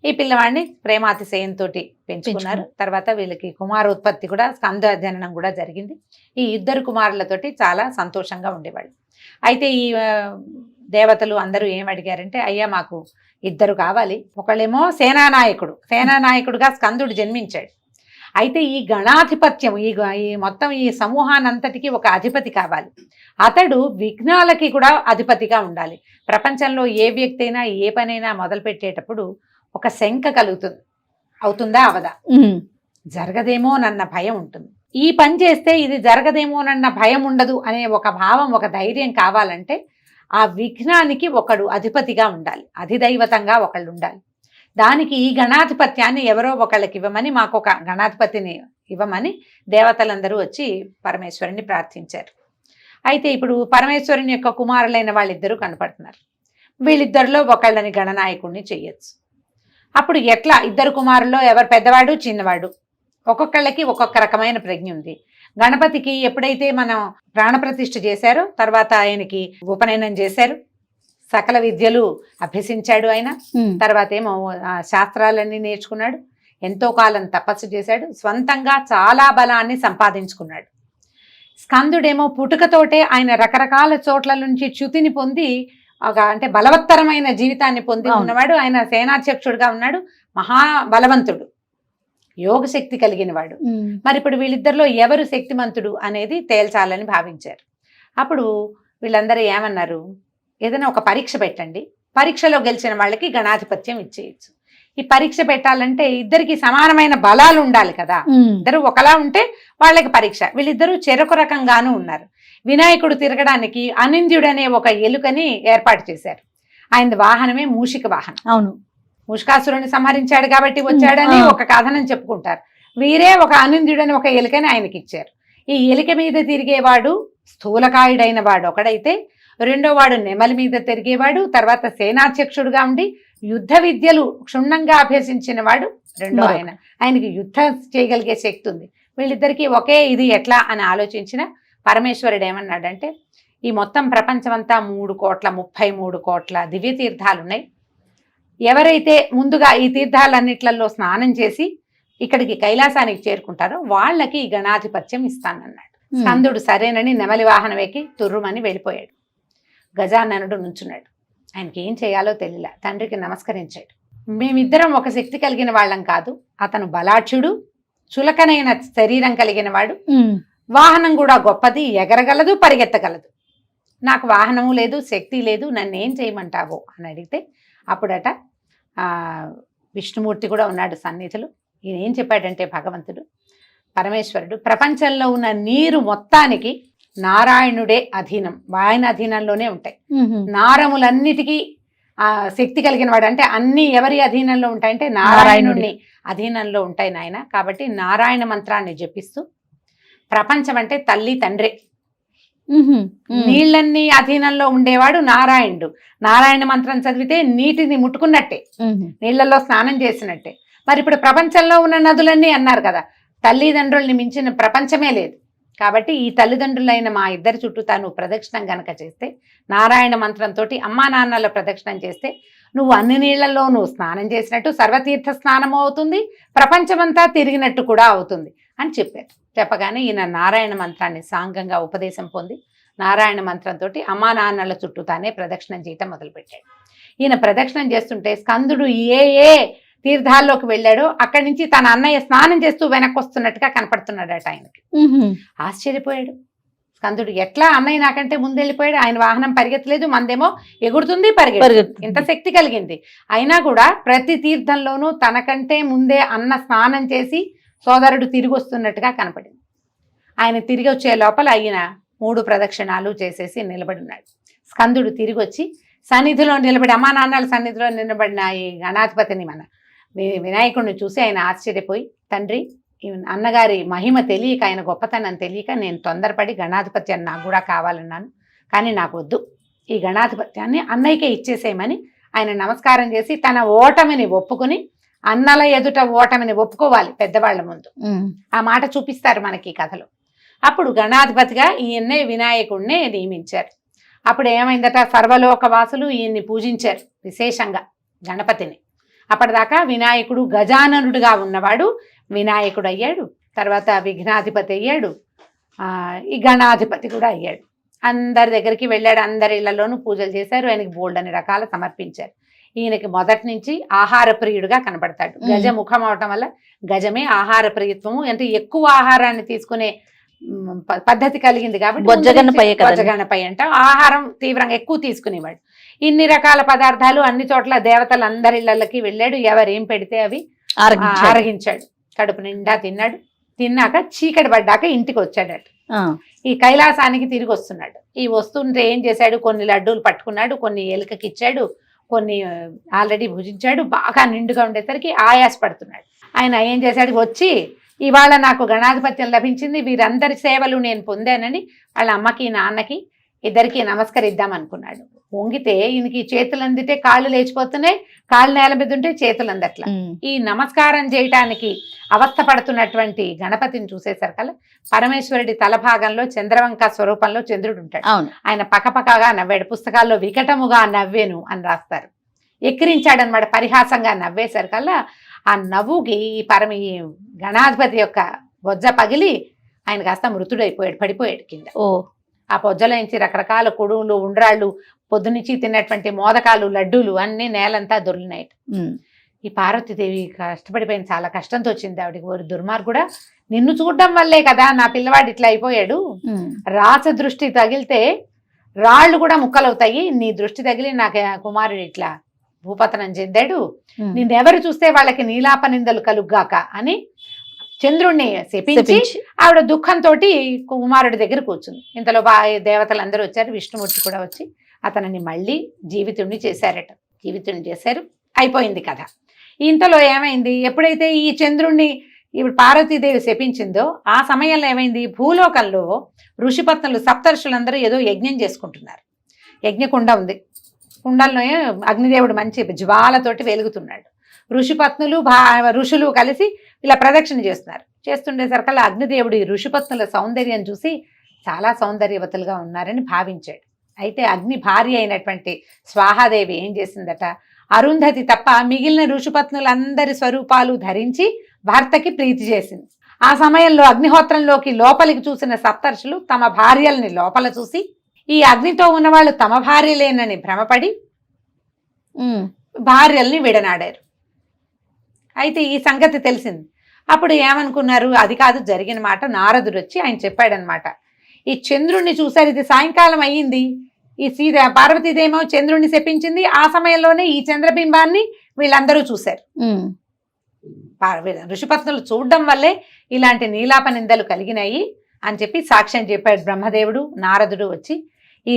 ఈ పిల్లవాడిని ప్రేమాతిశయంతో పెంచుకున్నారు. తర్వాత వీళ్ళకి కుమారోత్పత్తి కూడా, స్కంద జననం కూడా జరిగింది. ఈ ఇద్దరు కుమారులతోటి చాలా సంతోషంగా ఉండేవాళ్ళు. అయితే ఈ దేవతలు అందరూ ఏం అడిగారంటే, అయ్యా మాకు ఇద్దరు కావాలి. ఒకళ్ళేమో సేనానాయకుడుగా స్కందుడు జన్మించాడు. అయితే ఈ గణాధిపత్యం, ఈ మొత్తం ఈ సమూహానంతటికి ఒక అధిపతి కావాలి. అతడు విఘ్నాలకి కూడా అధిపతిగా ఉండాలి. ప్రపంచంలో ఏ వ్యక్తి అయినా ఏ పనైనా మొదలు పెట్టేటప్పుడు ఒక శంక కలుగుతుంది, అవుతుందా అవదా, జరగదేమోనన్న భయం ఉంటుంది. ఈ పని చేస్తే ఇది జరగదేమోనన్న భయం ఉండదు అనే ఒక భావం, ఒక ధైర్యం కావాలంటే ఆ విఘ్నానికి ఒకడు అధిపతిగా ఉండాలి, అధిదైవతంగా ఒకళ్ళు ఉండాలి. దానికి ఈ గణాధిపత్యాన్ని ఎవరో ఒకళ్ళకి ఇవ్వమని, మాకు ఒక గణాధిపతిని ఇవ్వమని దేవతలందరూ వచ్చి పరమేశ్వరుని ప్రార్థించారు. అయితే ఇప్పుడు పరమేశ్వరుని యొక్క కుమారులైన వాళ్ళిద్దరూ కనపడుతున్నారు. వీళ్ళిద్దరిలో ఒకళ్ళని గణనాయకుడిని చెయ్యొచ్చు. అప్పుడు ఎట్లా, ఇద్దరు కుమారుల్లో ఎవరు పెద్దవాడు చిన్నవాడు, ఒక్కొక్కళ్ళకి ఒక్కొక్క రకమైన ప్రజ్ఞ ఉంది. గణపతికి ఎప్పుడైతే మనం ప్రాణప్రతిష్ఠ చేశారో తర్వాత ఆయనకి ఉపనయనం చేశారు, సకల విద్యలు అభ్యసించాడు ఆయన. తర్వాత ఏమో శాస్త్రాలన్నీ నేర్చుకున్నాడు, ఎంతో కాలం తపస్సు చేశాడు, స్వంతంగా చాలా బలాన్ని సంపాదించుకున్నాడు. స్కందుడేమో పుట్టుకతోటే ఆయన రకరకాల చోట్ల నుంచి చ్యుతిని పొంది అంటే బలవత్తరమైన జీవితాన్ని పొంది ఉన్నవాడు. ఆయన సేనాధ్యక్షుడుగా ఉన్నాడు, మహాబలవంతుడు, యోగశక్తి కలిగిన వాడు. మరి ఇప్పుడు వీళ్ళిద్దరిలో ఎవరు శక్తిమంతుడు అనేది తేల్చాలని భావించారు. అప్పుడు వీళ్ళందరూ ఏమన్నారు, ఏదైనా ఒక పరీక్ష పెట్టండి, పరీక్షలో గెలిచిన వాళ్ళకి గణాధిపత్యం ఇచ్చేయచ్చు. ఈ పరీక్ష పెట్టాలంటే ఇద్దరికి సమానమైన బలాలు ఉండాలి కదా, ఇద్దరు ఒకలా ఉంటే వాళ్ళకి పరీక్ష. వీళ్ళిద్దరూ చెరొక రకంగానూ ఉన్నారు. వినాయకుడు తిరగడానికి అనింద్యుడు అనే ఒక ఎలుకని ఏర్పాటు చేశారు. ఆయన వాహనమే మూషిక వాహనం. అవును, మూషికాసురుని సంహరించాడు కాబట్టి వచ్చాడని ఒక కథనం చెప్పుకుంటారు. వీరే ఒక అనింద్యుడని ఒక ఎలుకని ఆయనకి ఇచ్చారు. ఈ ఎలుక మీద తిరిగేవాడు స్థూలకాయుడైన వాడు ఒకడైతే, రెండో వాడు నెమలి మీద తిరిగేవాడు, తర్వాత సేనాధ్యక్షుడుగా ఉండి యుద్ధ విద్యలు క్షుణ్ణంగా అభ్యసించిన వాడు రెండో ఆయన. ఆయనకి యుద్ధం చేయగలిగే శక్తి ఉంది. వీళ్ళిద్దరికీ ఒకే ఇది ఎట్లా అని ఆలోచించిన పరమేశ్వరుడు ఏమన్నాడంటే, ఈ మొత్తం ప్రపంచమంతా 3,33 కోట్ల దివ్య తీర్థాలు ఉన్నాయి. ఎవరైతే ముందుగా ఈ తీర్థాలన్నిట్లలో స్నానం చేసి ఇక్కడికి కైలాసానికి చేరుకుంటారో వాళ్ళకి ఈ గణాధిపత్యం ఇస్తానన్నాడు. స్కందుడు సరేనని నెమలి వాహనం ఎక్కి తుర్రుమని వెళ్ళిపోయాడు. గజాననుడు నుంచున్నాడు. ఆయనకి ఏం చేయాలో తెలియలా. తండ్రికి నమస్కరించాడు. మేమిద్దరం ఒక శక్తి కలిగిన వాళ్ళం కాదు, అతను బలాఢ్యుడు, చులకనైన శరీరం కలిగిన వాడు, వాహనం కూడా గొప్పది, ఎగరగలదు, పరిగెత్తగలదు. నాకు వాహనము లేదు, శక్తి లేదు, నన్ను ఏం చేయమంటావో అని అడిగితే అప్పుడట విష్ణుమూర్తి కూడా ఉన్నాడు సన్నిధిలో. ఈయన ఏం చెప్పాడంటే, భగవంతుడు పరమేశ్వరుడు, ప్రపంచంలో ఉన్న నీరు మొత్తానికి నారాయణుడే అధీనం, ఆయన అధీనంలోనే ఉంటాయి. నారములన్నిటికీ శక్తి కలిగిన వాడు, అంటే అన్ని ఎవరి అధీనంలో ఉంటాయంటే నారాయణుడిని అధీనంలో ఉంటాయి నాయన. కాబట్టి నారాయణ మంత్రాన్ని జపిస్తూ, ప్రపంచం అంటే తల్లి తండ్రి, నీళ్ళన్నీ అధీనంలో ఉండేవాడు నారాయణుడు. నారాయణ మంత్రం చదివితే నీటిని ముట్టుకున్నట్టే, నీళ్లలో స్నానం చేసినట్టే. మరి ఇప్పుడు ప్రపంచంలో ఉన్న నదులన్నీ అన్నారు కదా, తల్లిదండ్రుల్ని మించిన ప్రపంచమే లేదు. కాబట్టి ఈ తల్లిదండ్రులైన మా ఇద్దరి చుట్టూ తాను ప్రదక్షిణం గనక చేస్తే, నారాయణ మంత్రంతో అమ్మా నాన్నల ప్రదక్షిణం చేస్తే నువ్వు అన్ని నీళ్లలో నువ్వు స్నానం చేసినట్టు, సర్వతీర్థ స్నానము అవుతుంది, ప్రపంచమంతా తిరిగినట్టు కూడా అవుతుంది అని చెప్పారు. చెప్పగానే ఈయన నారాయణ మంత్రాన్ని సాంగంగా ఉపదేశం పొంది నారాయణ మంత్రంతో అమ్మా నాన్నల చుట్టూ తానే ప్రదక్షిణం చేయటం మొదలుపెట్టాడు. ఈయన ప్రదక్షిణం చేస్తుంటే స్కందుడు ఏ ఏ తీర్థాల్లోకి వెళ్ళాడో అక్కడి నుంచి తన అన్నయ్య స్నానం చేస్తూ వెనక్కి వస్తున్నట్టుగా కనపడుతున్నాడట ఆయనకి. ఆశ్చర్యపోయాడు స్కందుడు, ఎట్లా అన్నయ్య నాకంటే ముందు వెళ్ళిపోయాడు, ఆయన వాహనం పరిగెత్తలేదు, మందేమో ఎగురుతుంది పరిగెత్తుంది, ఇంత శక్తి కలిగింది. అయినా కూడా ప్రతి తీర్థంలోనూ తనకంటే ముందే అన్న స్నానం చేసి సోదరుడు తిరిగి వస్తున్నట్టుగా కనపడింది. ఆయన తిరిగి వచ్చే లోపల ఆయన 3 ప్రదక్షిణాలు చేసేసి నిలబడినాడు. స్కందుడు తిరిగి వచ్చి సన్నిధిలో నిలబడి, అమ్మా నాన్నల సన్నిధిలో నిలబడిన ఈ గణాధిపతిని మన వినాయకుడిని చూసి ఆయన ఆశ్చర్యపోయి, తండ్రి అన్నగారి మహిమ తెలియక, ఆయన గొప్పతనం తెలియక నేను తొందరపడి గణాధిపత్యాన్ని నాకు కూడా కావాలన్నాను, కానీ నాకు వద్దు, ఈ గణాధిపత్యాన్ని అన్నయ్యకే ఇచ్చేసేయమని ఆయన నమస్కారం చేసి తన ఓటమిని ఒప్పుకుని, అన్నల ఎదుట ఓటమిని ఒప్పుకోవాలి పెద్దవాళ్ల ముందు, ఆ మాట చూపిస్తారు మనకి ఈ కథలో. అప్పుడు గణాధిపతిగా ఈయన్నే వినాయకుడినే నియమించారు. అప్పుడు ఏమైందట, సర్వలోక వాసులు ఈయన్ని పూజించారు విశేషంగా గణపతిని. అప్పటిదాకా వినాయకుడు గజాననుడిగా ఉన్నవాడు వినాయకుడు అయ్యాడు, తర్వాత విఘ్నాధిపతి అయ్యాడు, ఈ గణాధిపతి కూడా అయ్యాడు. అందరి దగ్గరికి వెళ్ళాడు, అందరి ఇళ్లలోనూ పూజలు చేశారు, ఆయనకి బోల్డని రకాలు సమర్పించారు. ఈయనకి మొదటి నుంచి ఆహార ప్రియుడుగా కనబడతాడు. గజముఖం అవటం వల్ల గజమే ఆహార ప్రియత్వము, అంటే ఎక్కువ ఆహారాన్ని తీసుకునే పద్ధతి కలిగింది కాబట్టి బొజ్జగన్నపై అంట ఆహారం తీవ్రంగా ఎక్కువ తీసుకునేవాడు. ఇన్ని రకాల పదార్థాలు అన్ని చోట్ల దేవతలు అందరి ఇళ్లకి వెళ్ళాడు, ఎవరేం పెడితే అవి ఆరగించాడు, కడుపు నిండా తిన్నాడు. తిన్నాక చీకటి పడ్డాక ఇంటికి వచ్చాడట. ఈ కైలాసానికి తిరిగి వస్తున్నాడు. ఈ వస్తుంటే ఏం చేశాడు, కొన్ని లడ్డూలు పట్టుకున్నాడు, కొన్ని ఎలుకకి ఇచ్చాడు, కొన్ని ఆల్రెడీ భుజించాడు. బాగా నిండుగా ఉండేసరికి ఆయాస పడుతున్నాడు. ఆయన ఏం చేశాడు, వచ్చి ఇవాళ నాకు గణాధిపత్యం లభించింది, వీరందరి సేవలు నేను పొందానని వాళ్ళ అమ్మకి నాన్నకి ఇద్దరికి నమస్కరిద్దాం అనుకున్నాడు. వంగితే ఈయనకి చేతులు అందితే కాళ్ళు లేచిపోతున్నాయి, కాళ్ళు నేల మీద ఉంటే చేతులు అందట్లా. ఈ నమస్కారం చేయటానికి అవస్థ పడుతున్నటువంటి గణపతిని చూసేసరికల్లా పరమేశ్వరుడి తలభాగంలో చంద్రవంక స్వరూపంలో చంద్రుడు ఉంటాడు. ఆయన పక్కపక్కగా నవ్వాడు. పుస్తకాల్లో వికటముగా నవ్వేను అని రాస్తారు. ఎక్కిరించాడనమాట, పరిహాసంగా నవ్వేసరికల్లా ఆ నవ్వుకి ఈ గణాధిపతి యొక్క బొజ్జ పగిలి ఆయన కాస్త మృతుడైపోయాడు, పడిపోయాడు కింద. ఆ పొజ్జలో నుంచి రకరకాల కొడువులు, ఉండ్రాళ్ళు, పొద్దునుంచి తిన్నటువంటి మోదకాలు, లడ్డూలు అన్ని నేలంతా దొర్లినాయి. ఈ పార్వతీదేవి కష్టపడిపోయింది, చాలా కష్టంతో వచ్చింది ఆవిడకి. ఓరి దుర్మార్గుడా, నిన్ను చూడడం వల్లే కదా నా పిల్లవాడు ఇట్లా అయిపోయాడు, రాచ దృష్టి తగిలితే రాళ్ళు కూడా ముక్కలవుతాయి, నీ దృష్టి తగిలి నాకు కుమారుడు ఇట్లా భూపతనం చెందాడు, నిన్నెవరు చూస్తే వాళ్ళకి నీలాప నిందలు కలుగ్గాక అని చంద్రుణ్ణి శపించి ఆవిడ దుఃఖంతో కుమారుడి దగ్గర కూర్చుంది. ఇంతలో దేవతలందరూ వచ్చారు, విష్ణుమూర్తి కూడా వచ్చి అతనిని మళ్ళీ జీవితుణ్ణి చేశారట. జీవితుణ్ణి చేశారు, అయిపోయింది కథ. ఇంతలో ఏమైంది, ఎప్పుడైతే ఈ చంద్రుణ్ణి ఇప్పుడు పార్వతీదేవి శపించిందో ఆ సమయంలో ఏమైంది, భూలోకంలో ఋషిపత్నులు సప్తర్షులందరూ ఏదో యజ్ఞం చేసుకుంటున్నారు. యజ్ఞకుండ ఉంది, కుండల్లో అగ్నిదేవుడు మంచి జ్వాలతోటి వెలుగుతున్నాడు. ఋషిపత్నులు ఋషులు కలిసి ఇలా ప్రదక్షిణ చేస్తున్నారు. చేస్తుండేసరికల్లా అగ్నిదేవుడు ఈ ఋషిపత్నుల సౌందర్యం చూసి చాలా సౌందర్యవతులుగా ఉన్నారని భావించాడు. అయితే అగ్ని భార్య అయినటువంటి స్వాహాదేవి ఏం చేసిందట, అరుంధతి తప్ప మిగిలిన ఋషిపత్నులందరి స్వరూపాలు ధరించి భర్తకి ప్రీతి చేసింది. ఆ సమయంలో అగ్నిహోత్రంలోకి లోపలికి చూసిన సప్తర్షులు తమ భార్యల్ని లోపల చూసి ఈ అగ్నితో ఉన్నవాళ్ళు తమ భార్యలేనని భ్రమపడి భార్యల్ని విడనాడారు. అయితే ఈ సంగతి తెలిసింది. అప్పుడు ఏమనుకున్నారు, అది కాదు జరిగిన మాట. నారదుడు వచ్చి ఆయన చెప్పాడనమాట, ఈ చంద్రుణ్ణి చూశారు, ఇది సాయంకాలం అయ్యింది, ఈ పార్వతీదేమో చంద్రుణ్ణి శపించింది, ఆ సమయంలోనే ఈ చంద్రబింబాన్ని వీళ్ళందరూ చూశారు. ఋషిపత్నులు చూడడం వల్లే ఇలాంటి నీలాప నిందలు కలిగినాయి అని చెప్పి సాక్ష్యం చెప్పాడు బ్రహ్మదేవుడు. నారదుడు వచ్చి ఈ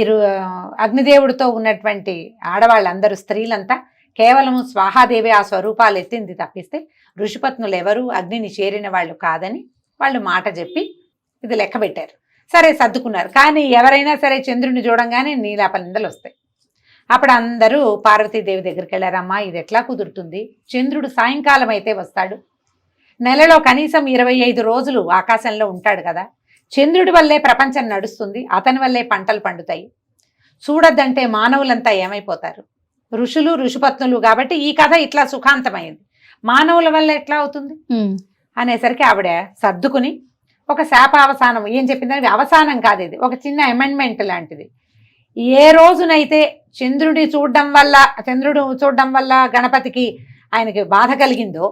అగ్నిదేవుడితో ఉన్నటువంటి ఆడవాళ్ళందరూ, స్త్రీలంతా కేవలము స్వాహాదేవి ఆ స్వరూపాలు ఎత్తింది తప్పిస్తే ఋషిపత్నులు ఎవరు అగ్నిని చేరిన వాళ్ళు కాదని వాళ్ళు మాట చెప్పి ఇది లెక్క పెట్టారు. సరే సర్దుకున్నారు. కానీ ఎవరైనా సరే చంద్రుడిని చూడంగానే నీలాప నిందలు వస్తాయి. అప్పుడు అందరూ పార్వతీదేవి దగ్గరికి వెళ్ళారమ్మా, ఇది ఎట్లా కుదురుతుంది, చంద్రుడు సాయంకాలం అయితే వస్తాడు, నెలలో కనీసం 25 రోజులు ఆకాశంలో ఉంటాడు కదా, చంద్రుడి వల్లే ప్రపంచం నడుస్తుంది, అతని వల్లే పంటలు పండుతాయి, చూడొద్దంటే మానవులంతా ఏమైపోతారు, ఋషులు ఋషిపత్నులు కాబట్టి ఈ కథ ఇట్లా సుఖాంతమైంది, మానవుల వల్ల ఎట్లా అవుతుంది అనేసరికి ఆవిడ సర్దుకుని ఒక శాప అవసానం ఏం చెప్పిందని, అవసానం కాదు ఇది, ఒక చిన్న అమెండ్మెంట్ లాంటిది. ఏ రోజునైతే చంద్రుడు చూడడం వల్ల గణపతికి ఆయనకి బాధ కలిగిందో,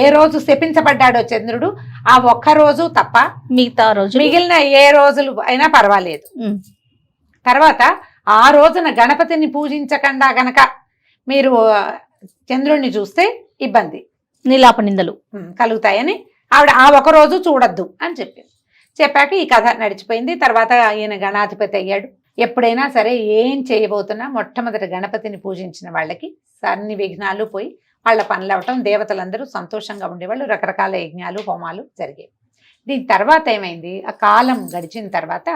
ఏ రోజు శపించబడ్డాడో చంద్రుడు, ఆ ఒక్క రోజు తప్ప మిగతా రోజు మిగిలిన ఏ రోజులు అయినా పర్వాలేదు. తర్వాత ఆ రోజున గణపతిని పూజించకుండా గనక మీరు చంద్రుడిని చూస్తే ఇబ్బంది, నీలాప నిందలు కలుగుతాయని ఆవిడ ఆ ఒక రోజు చూడొద్దు అని చెప్పింది. చెప్పాక ఈ కథ నడిచిపోయింది. తర్వాత ఈయన గణాధిపతి అయ్యాడు. ఎప్పుడైనా సరే ఏం చేయబోతున్నా మొట్టమొదటి గణపతిని పూజించిన వాళ్ళకి అన్ని విఘ్నాలు పోయి వాళ్ళ పనులు అవటం, దేవతలందరూ సంతోషంగా ఉండేవాళ్ళు, రకరకాల యజ్ఞాలు హోమాలు జరిగేవి. దీని తర్వాత ఏమైంది, ఆ కాలం గడిచిన తర్వాత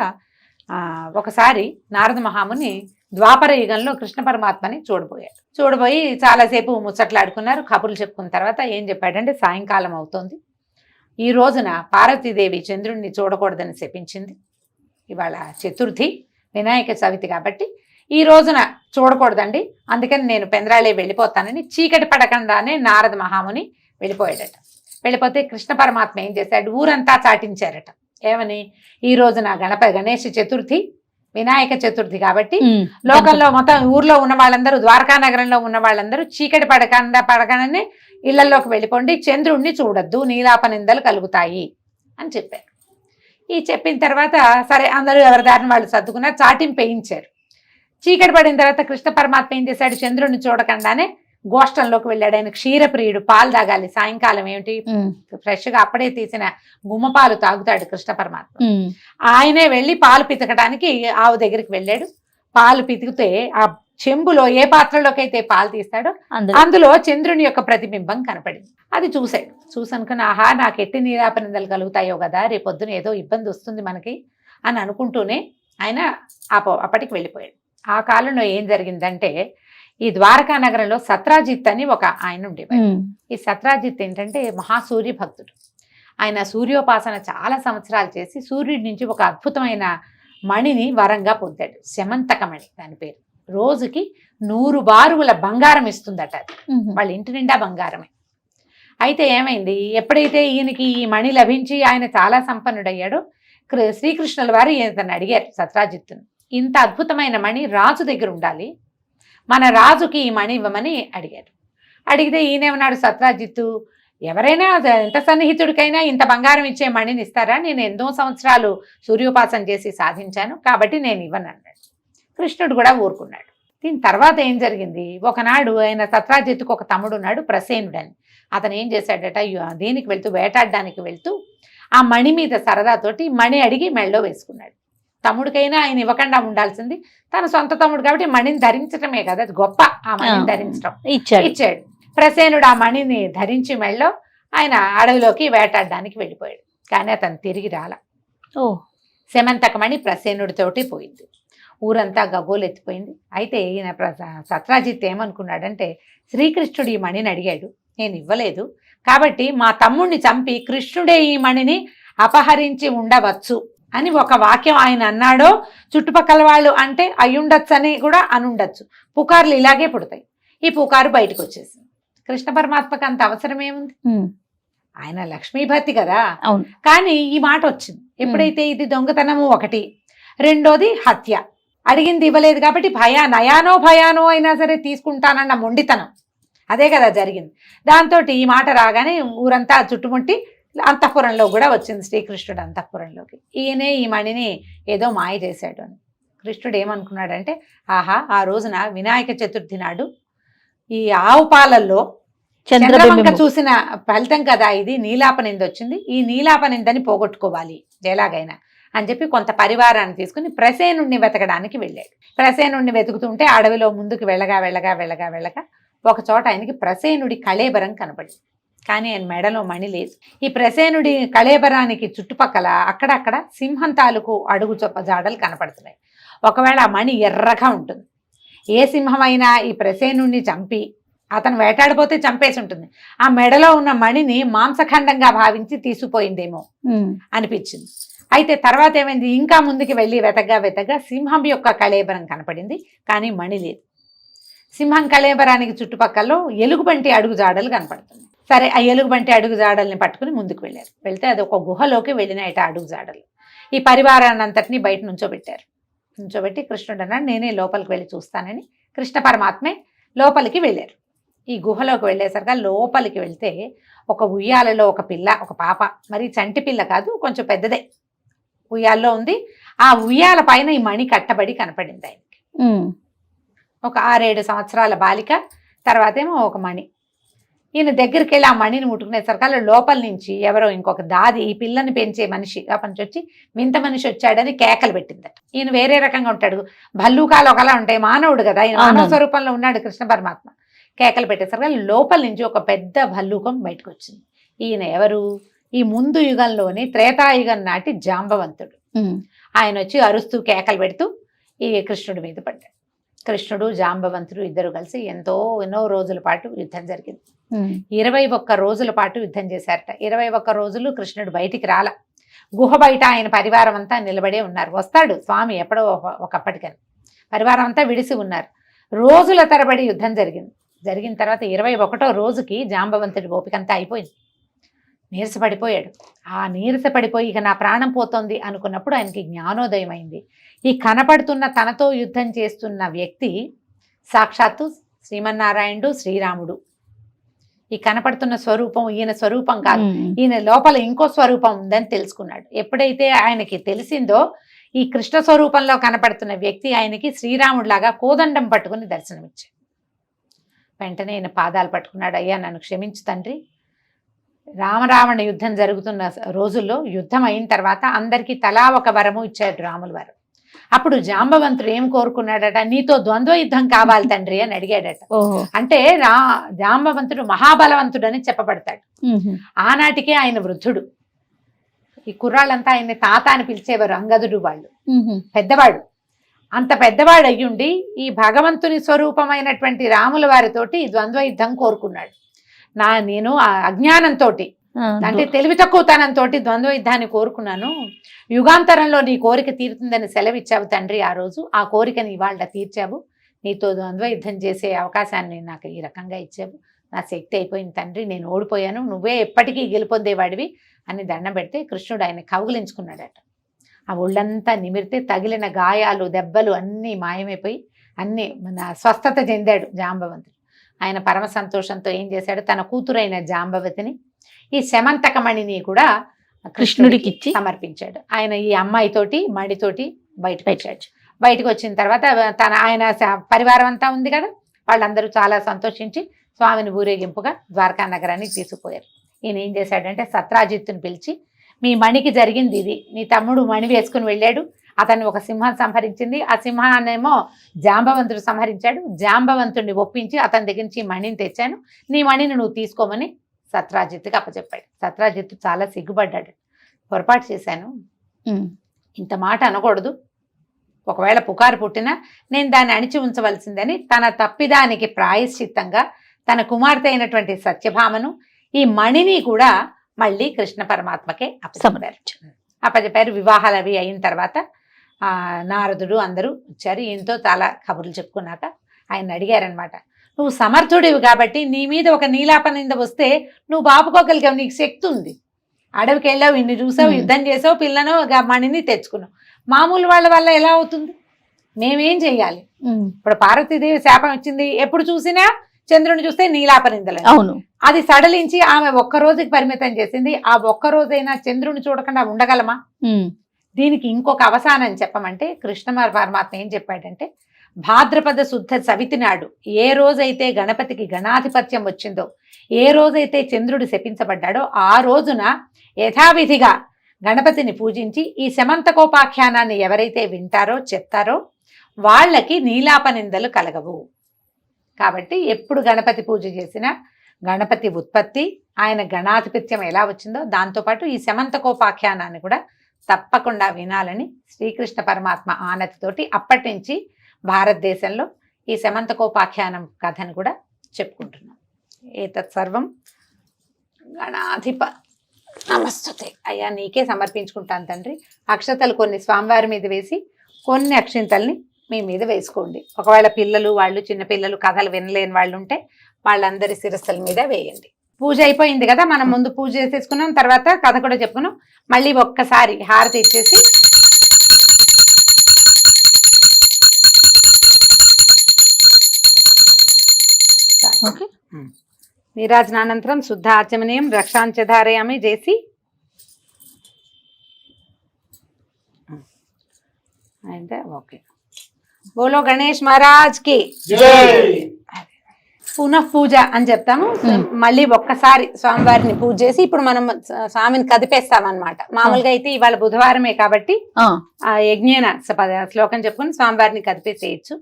ఒకసారి నారద మహాముని ద్వాపర యుగంలో కృష్ణ పరమాత్మని చూడబోయి చాలాసేపు ముచ్చట్లాడుకున్నారు, కబుర్లు చెప్పుకున్న తర్వాత ఏం చెప్పాడంటే, సాయంకాలం అవుతోంది, ఈ రోజున పార్వతీదేవి చంద్రుడిని చూడకూడదని శపించింది, ఇవాళ చతుర్థి వినాయక చవితి కాబట్టి ఈ రోజున చూడకూడదండి, అందుకని నేను పెందరాళే వెళ్ళిపోతానని చీకటి పడకుండానే నారద మహాముని వెళ్ళిపోయాడట. వెళ్ళిపోతే కృష్ణ పరమాత్మ ఏం చేశాడు, ఊరంతా చాటించారట. ఏమని, ఈ రోజున గణేష్ చతుర్థి వినాయక చతుర్థి కాబట్టి లోకల్లో మొత్తం ఊర్లో ఉన్న వాళ్ళందరూ, ద్వారకా నగరంలో ఉన్న వాళ్ళందరూ చీకటి పడగానే ఇళ్లలోకి వెళ్ళిపోండి, చంద్రుడిని చూడొద్దు, నీలాప నిందలు కలుగుతాయి అని చెప్పారు. ఈ చెప్పిన తర్వాత సరే అందరూ ఎవరి దారిని వాళ్ళు సర్దుకున్నారు, చాటింపు వేయించారు. చీకటి పడిన తర్వాత కృష్ణ పరమాత్మ ఏం చేశాడు, చంద్రుడిని చూడకుండానే గోష్టంలోకి వెళ్ళాడు. ఆయన క్షీరప్రియుడు, పాలు తాగాలి, సాయంకాలం ఏమిటి ఫ్రెష్ గా అప్పుడే తీసిన గుమ్మపాలు తాగుతాడు కృష్ణ పరమాత్మ. ఆయనే వెళ్ళి పాలు పితకడానికి ఆవు దగ్గరికి వెళ్ళాడు. పాలు పితికితే ఆ చెంబులో ఏ పాత్రలోకి అయితే పాలు తీస్తాడో అందులో చంద్రుని యొక్క ప్రతిబింబం కనపడింది. అది చూశాడు. చూసనుకుని ఆహా, నాకు ఎట్టి నీలాపనిందలు కలుగుతాయో కదా, రేపొద్దున ఏదో ఇబ్బంది వస్తుంది మనకి అని అనుకుంటూనే ఆయన అప్పటికి వెళ్ళిపోయాడు. ఆ కాలంలో ఏం జరిగిందంటే, ఈ ద్వారకా నగరంలో సత్రాజిత్ అని ఒక ఆయన ఉండేవాడు. ఈ సత్రాజిత్ ఏంటంటే మహాసూర్య భక్తుడు. ఆయన సూర్యోపాసన చాలా సంవత్సరాలు చేసి సూర్యుడి నుంచి ఒక అద్భుతమైన మణిని వరంగా పొందాడు. శమంతకమణి దాని పేరు. రోజుకి 100 బారువుల బంగారం ఇస్తుందట. వాళ్ళ ఇంటి నిండా బంగారమే. అయితే ఏమైంది, ఎప్పుడైతే ఈయనకి ఈ మణి లభించి ఆయన చాలా సంపన్నుడయ్యాడో, శ్రీకృష్ణుల వారు ఈయనని అడిగారు సత్రాజిత్తును, ఇంత అద్భుతమైన మణి రాజు దగ్గర ఉండాలి, మన రాజుకి ఈ మణి ఇవ్వమని అడిగారు. అడిగితే ఈయనేమన్నాడు సత్రాజిత్తు, ఎవరైనా ఎంత సన్నిహితుడికైనా ఇంత బంగారం ఇచ్చే మణిని ఇస్తారా, నేను ఎన్నో సంవత్సరాలు సూర్యోపాసన చేసి సాధించాను కాబట్టి నేను ఇవ్వను అన్నాడు. కృష్ణుడు కూడా ఊరుకున్నాడు. దీని తర్వాత ఏం జరిగింది, ఒకనాడు ఆయన సత్రాజిత్తుకు ఒక తమ్ముడు ఉన్నాడు ప్రసేనుడని. అతను ఏం చేశాడట, దీనికి వెళ్తూ వేటాడడానికి వెళ్తూ ఆ మణి మీద సరదాతోటి మణి అడిగి మెళ్ళో వేసుకున్నాడు. తమ్ముడికైనా ఆయన ఇవ్వకుండా ఉండాల్సింది, తన సొంత తమ్ముడు కాబట్టి మణిని ధరించటమే కదా, అది గొప్ప. ఆ మణిని ధరించడం ఇచ్చాడు. ప్రసేనుడు ఆ మణిని ధరించి మెళ్ళో ఆయన అడవిలోకి వేటాడడానికి వెళ్ళిపోయాడు. కానీ అతను తిరిగి రాల. శమంతకమణి ప్రసేనుడితోటి పోయింది. ఊరంతా గగ్గోలెత్తిపోయింది. అయితే ఈయన సత్రాజిత్ ఏమనుకున్నాడంటే, శ్రీకృష్ణుడు ఈ మణిని అడిగాడు, నేను ఇవ్వలేదు కాబట్టి మా తమ్ముడిని చంపి కృష్ణుడే ఈ మణిని అపహరించి ఉండవచ్చు అని ఒక వాక్యం ఆయన అన్నాడో, చుట్టుపక్కల వాళ్ళు అంటే అయ్యుండొచ్చు అని కూడా అనుండొచ్చు. పుకార్లు ఇలాగే పుడతాయి. ఈ పుకారు బయటకు వచ్చేసింది. కృష్ణ పరమాత్మకు అంత అవసరం ఏముంది, ఆయన లక్ష్మీభర్తి కదా. కానీ ఈ మాట వచ్చింది ఎప్పుడైతే, ఇది దొంగతనము ఒకటి, రెండోది హత్య. అడిగింది ఇవ్వలేదు కాబట్టి నయానో భయానో అయినా సరే తీసుకుంటానన్న మొండితనం, అదే కదా జరిగింది. దాంతో ఈ మాట రాగానే ఊరంతా చుట్టుముట్టి అంతఃపురంలో కూడా వచ్చింది, శ్రీకృష్ణుడు అంతఃపురంలోకి. ఈయనే ఈ మణిని ఏదో మాయ చేశాడు అని. కృష్ణుడు ఏమనుకున్నాడంటే, ఆహా, ఆ రోజున వినాయక చతుర్థి నాడు ఈ ఆవు పాలల్లో చంద్రవంక చూసిన ఫలితం కదా ఇది, నీలాపనింద వచ్చింది, ఈ నీలాపనిందని పోగొట్టుకోవాలి ఎలాగైనా అని చెప్పి కొంత పరివారాన్ని తీసుకుని ప్రసేనుడిని వెతకడానికి వెళ్ళాడు. ప్రసేనుడిని వెతుకుతుంటే అడవిలో ముందుకు వెళ్ళగా ఒక చోట ఆయనకి ప్రసేనుడి కళేబరం కనపడింది. కానీ ఆయన మెడలో మణి లేదు. ఈ ప్రసేనుడి కళేబరానికి చుట్టుపక్కల అక్కడక్కడ సింహం తాలూకు అడుగు జాడలు కనపడుతున్నాయి. ఒకవేళ ఆ మణి ఎర్రగా ఉంటుంది. ఏ సింహమైనా ఈ ప్రసేనుడిని చంపి అతను వేటాడిపోతే చంపేసి ఉంటుంది. ఆ మెడలో ఉన్న మణిని మాంసఖండంగా భావించి తీసుకుపోయిందేమో అనిపించింది. అయితే తర్వాత ఏమైంది, ఇంకా ముందుకు వెళ్ళి వెతగ్గా సింహం యొక్క కళేబరం కనపడింది, కానీ మణి లేదు. సింహం కళేబరానికి చుట్టుపక్కల ఎలుగుబంటి అడుగు జాడలు కనపడుతుంది. సరే, ఆ ఎలుగుబంటి అడుగు జాడల్ని పట్టుకుని ముందుకు వెళ్ళారు. వెళ్తే అది ఒక గుహలోకి వెళ్ళినాయట అడుగు జాడలు. ఈ పరివారాన్ని అంతటినీ బయట నుంచోబెట్టి కృష్ణుడు అన్నాడు, నేనే లోపలికి వెళ్ళి చూస్తానని కృష్ణ పరమాత్మే లోపలికి వెళ్ళారు. ఈ గుహలోకి వెళ్ళేసరికి లోపలికి వెళ్తే ఒక ఉయ్యాలలో ఒక పిల్ల, ఒక పాప, మరి చంటి పిల్ల కాదు, కొంచెం పెద్దదే ఉయ్యాల్లో ఉంది. ఆ ఉయ్యాల పైన ఈ మణి కట్టబడి కనపడింది ఆయనకి. ఒక 6-7 సంవత్సరాల బాలిక, తర్వాత ఏమో ఒక మణి. ఈయన దగ్గరికి వెళ్ళి ఆ మణిని ముట్టుకునేసరికి లోపల నుంచి ఎవరో ఇంకొక దాది, ఈ పిల్లని పెంచే మనిషి ఆ పని వచ్చి వింత మనిషి వచ్చాడని కేకలు పెట్టిందట. ఈయన వేరే రకంగా ఉంటాడు, భల్లూకాలు ఒకలా ఉంటాయి, మానవుడు కదా, ఆయన మానవ స్వరూపంలో ఉన్నాడు కృష్ణ పరమాత్మ. కేకలు పెట్టేసరికి లోపల నుంచి ఒక పెద్ద భల్లూకం బయటకు వచ్చింది. ఈయన ఎవరు? ఈ ముందు యుగంలోని త్రేతాయుగం నాటి జాంబవంతుడు. ఆయన వచ్చి అరుస్తూ కేకలు పెడుతూ ఈ కృష్ణుడి మీద పడ్డాడు. కృష్ణుడు జాంబవంతుడు ఇద్దరు కలిసి ఎన్నో రోజుల పాటు యుద్ధం జరిగింది. 21 రోజుల పాటు యుద్ధం చేశారట. 21 రోజులు కృష్ణుడు బయటికి రాల. గుహ బయట ఆయన పరివారం అంతా నిలబడే ఉన్నారు. వస్తాడు స్వామి ఎప్పుడో ఒకప్పటికని. పరివారం అంతా విడిసి ఉన్నారు. రోజుల తరబడి యుద్ధం జరిగిన తర్వాత 21వ రోజుకి జాంబవంతుడి ఓపికంతా అయిపోయింది. నీరసపడిపోయాడు. ఆ నీరసపడిపోయి ఇక నా ప్రాణం పోతోంది అనుకున్నప్పుడు ఆయనకి జ్ఞానోదయం అయింది. ఈ కనపడుతున్న తనతో యుద్ధం చేస్తున్న వ్యక్తి సాక్షాత్తు శ్రీమన్నారాయణుడు, శ్రీరాముడు. ఈ కనపడుతున్న స్వరూపం ఈయన స్వరూపం కాదు, ఈయన లోపల ఇంకో స్వరూపం ఉందని తెలుసుకున్నాడు. ఎప్పుడైతే ఆయనకి తెలిసిందో ఈ కృష్ణ స్వరూపంలో కనపడుతున్న వ్యక్తి ఆయనకి శ్రీరాముడిలాగా కోదండం పట్టుకుని దర్శనమిచ్చాడు. వెంటనే ఈయన పాదాలు పట్టుకున్నాడు. అయ్యా నన్ను క్షమించు తండ్రి. రామరావణ యుద్ధం జరుగుతున్న రోజుల్లో యుద్ధం అయిన తర్వాత అందరికీ తలా ఒక వరము ఇచ్చాడు రాముల వారు. అప్పుడు జాంబవంతుడు ఏం కోరుకున్నాడట? నీతో ద్వంద్వ యుద్ధం కావాలి తండ్రి అని అడిగాడట. అంటే జాంబవంతుడు మహాబలవంతుడు అని చెప్పబడతాడు. ఆనాటికే ఆయన వృద్ధుడు. ఈ కుర్రాళ్ళంతా ఆయన్ని తాత అని పిలిచేవారు, అంగదుడు వాళ్ళు. పెద్దవాడు. అంత పెద్దవాడు అయ్యుండి ఈ భగవంతుని స్వరూపమైనటువంటి రాముల వారితోటి ద్వంద్వ యుద్ధం కోరుకున్నాడు. నేను అజ్ఞానంతో, అంటే తెలివి తక్కువతనంతో ద్వంద్వ యుద్ధాన్ని కోరుకున్నాను. యుగాంతరంలో నీ కోరిక తీరుతుందని సెలవిచ్చావు తండ్రి. ఆ రోజు ఆ కోరికని ఇవాళ తీర్చావు. నీతో ద్వంద్వ యుద్ధం చేసే అవకాశాన్ని నాకు ఈ రకంగా ఇచ్చావు. నా శక్తి అయిపోయింది తండ్రి, నేను ఓడిపోయాను, నువ్వే ఎప్పటికీ గెలుపొందేవాడివి అని దండం పెడితే కృష్ణుడు ఆయన కౌగిలించుకున్నాడట. ఆ ఒళ్ళంతా నిమిరితే తగిలిన గాయాలు, దెబ్బలు అన్నీ మాయమైపోయి అన్నీ స్వస్థత చెందాడు జాంబవంతుడు. ఆయన పరమ సంతోషంతో ఏం చేశాడు? తన కూతురైన జాంబవతిని, ఈ శమంతకమణిని కూడా కృష్ణుడికి ఇచ్చి సమర్పించాడు. ఆయన ఈ అమ్మాయితోటి మణితోటి బయటకు వచ్చాడు. బయటకు వచ్చిన తర్వాత ఆయన పరివారం అంతా ఉంది కదా, వాళ్ళందరూ చాలా సంతోషించి స్వామిని ఊరేగింపుగా ద్వారకా నగరానికి తీసుకుపోయారు. ఈయన ఏం చేశాడంటే సత్రాజిత్తుని పిలిచి, మీ మణికి జరిగింది ఇది, నీ తమ్ముడు మణి వేసుకుని వెళ్ళాడు, అతన్ని ఒక సింహం సంహరించింది, ఆ సింహాన్నేమో జాంబవంతుడు సంహరించాడు, జాంబవంతుడిని ఒప్పించి అతని దగ్గర నుంచి మణిని తెచ్చాను, నీ మణిని నువ్వు తీసుకోమని సత్రాజిత్తుకి అప్పచెప్పాడు. సత్రాజిత్తు చాలా సిగ్గుపడ్డాడు. పొరపాటు చేశాను, ఇంత మాట అనకూడదు, ఒకవేళ పుకారు పుట్టినా నేను దాన్ని అణిచి ఉంచవలసిందని తన తప్పిదానికి ప్రాయశ్చిత్తంగా తన కుమార్తె అయినటువంటి సత్యభామను, ఈ మణిని కూడా మళ్ళీ కృష్ణ పరమాత్మకే అప్పచెప్పారు. వివాహాలు అవి అయిన తర్వాత నారదుడు అందరూ వచ్చారు. ఈయనతో చాలా కబుర్లు చెప్పుకున్నాక ఆయన అడిగారనమాట, నువ్వు సమర్థుడివి కాబట్టి నీ మీద ఒక నీలాపనింద వస్తే నువ్వు బాపుకోగలిగావు, నీకు శక్తి ఉంది, అడవికి వెళ్ళావు, ఇన్ని చూసావు, యుద్ధం చేసావు, పిల్లను మణిని తెచ్చుకున్నావు, మామూలు వాళ్ళ వల్ల ఎలా అవుతుంది? మేమేం చెయ్యాలి? ఇప్పుడు పార్వతీదేవి శాపం ఇచ్చింది, ఎప్పుడు చూసినా చంద్రుని చూస్తే నీలాపనిందలు. అవును, అది సడలించి ఆమె ఒక్కరోజుకి పరిమితం చేసింది. ఆ ఒక్కరోజైనా చంద్రుని చూడకుండా ఉండగలమా? దీనికి ఇంకొక అవసానం చెప్పమంటే కృష్ణ పరమాత్మ ఏం చెప్పాడంటే, భాద్రపద శుద్ధ సవితి నాడు ఏ రోజైతే గణపతికి గణాధిపత్యం వచ్చిందో, ఏ రోజైతే చంద్రుడు శపించబడ్డాడో ఆ రోజున యథావిధిగా గణపతిని పూజించి ఈ శమంతకోపాఖ్యానాన్ని ఎవరైతే వింటారో చెప్తారో వాళ్ళకి నీలాపనిందలు కలగవు. కాబట్టి ఎప్పుడు గణపతి పూజ చేసినా గణపతి ఉత్పత్తి, ఆయన గణాధిపత్యం ఎలా వచ్చిందో దాంతోపాటు ఈ శమంతకోపాఖ్యానాన్ని కూడా తప్పకుండా వినాలని శ్రీకృష్ణ పరమాత్మ ఆనతితోటి అప్పటి నుంచి భారతదేశంలో ఈ శమంతకోపాఖ్యానం కథను కూడా చెప్పుకుంటున్నాం. ఏతత్ సర్వం గణాధిప నమస్తుతే. అయ్యా నీకే సమర్పించుకుంటాను తండ్రి. అక్షతలు కొన్ని స్వామివారి మీద వేసి కొన్ని అక్షింతల్ని మీ మీద వేసుకోండి. ఒకవేళ పిల్లలు వాళ్ళు చిన్నపిల్లలు కథలు వినలేని వాళ్ళు ఉంటే వాళ్ళందరి శిరస్సుల మీద వేయండి. పూజ అయిపోయింది కదా, మనం ముందు పూజ చేసేసుకున్నాం, తర్వాత కథ కూడా చెప్పుకున్నాం. మళ్ళీ ఒక్కసారి హారతి ఇచ్చేసి ఓకే. నీరాజనానంతరం శుద్ధ ఆచమనీయం రక్షాంచ ధారయామి చేసి అయితే ఓకే. బోలో గణేష్ మహారాజ్ కి పునః పూజ అని చెప్తాము. మళ్ళీ ఒక్కసారి స్వామివారిని పూజ చేసి ఇప్పుడు మనం స్వామిని కదిపేస్తాం అనమాట. మామూలుగా అయితే ఇవాళ బుధవారమే కాబట్టి ఆ యజ్ఞేన శ్లోకం చెప్పుకొని స్వామివారిని కదిపేసేయచ్చు.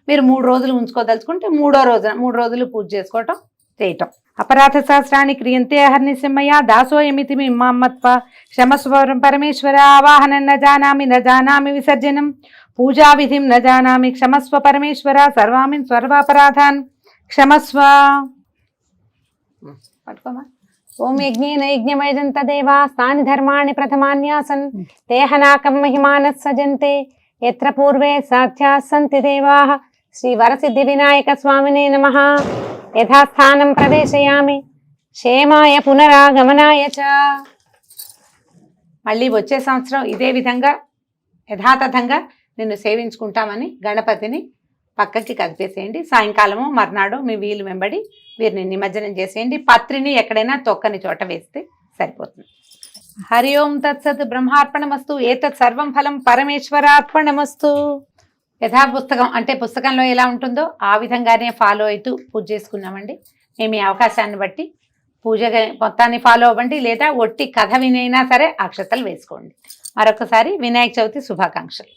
మీరు 3 రోజులు ఉంచుకోదలుచుకుంటే 3 రోజులు పూజ చేసుకోవటం చేయటం. అపరాధ సహస్రాన్ని క్రియంతే హర్నిశమయ దాసోయమితి మమ్మత్వ క్షమస్వరం పరమేశ్వర ఆవాహనం న జానామి విసర్జనం పూజా విధిం న జానామి క్షమస్వ పరమేశ్వర సర్వామిన్ సర్వాపరాధాన్ క్షమస్వ. పట్టుకోమా. ఓం యజ్ఞేన యజ్ఞమయజంత దేవా స్థాని ధర్మాణి ప్రథమాన్యాసన్ తేహనాకం మహిమానః సజంతే యత్ర పూర్వే సాధ్యా సంతి దేవాః శ్రీ వరసిద్ధి వినాయక స్వామినే నమః. యథాస్థానం ప్రవేశయామి క్షేమాయ పునరాగమనాయ చ. మళ్ళీ వచ్చే సంవత్సరం ఇదే విధంగా యథాతథంగా నిన్ను సేవించుకుంటామని గణపతిని పక్కకి కదిపేసేయండి. సాయంకాలము మర్నాడు మీ వీలు వెంబడి వీరిని నిమజ్జనం చేసేయండి. పత్రిని ఎక్కడైనా తొక్కని చోట వేస్తే సరిపోతుంది. హరి ఓం తత్సత్ బ్రహ్మార్పణమస్తు. ఏతత్ సర్వం ఫలం పరమేశ్వరార్పణమస్తు. యథా పుస్తకం అంటే పుస్తకంలో ఎలా ఉంటుందో ఆ విధంగానే ఫాలో అవుతూ పూజ చేసుకున్నామండి. మేము ఈ అవకాశాన్ని బట్టి పూజ మొత్తాన్ని ఫాలో అవ్వండి, లేదా ఒట్టి కథ వినైనా సరే అక్షతలు వేసుకోండి. మరొకసారి వినాయక చవితి శుభాకాంక్షలు.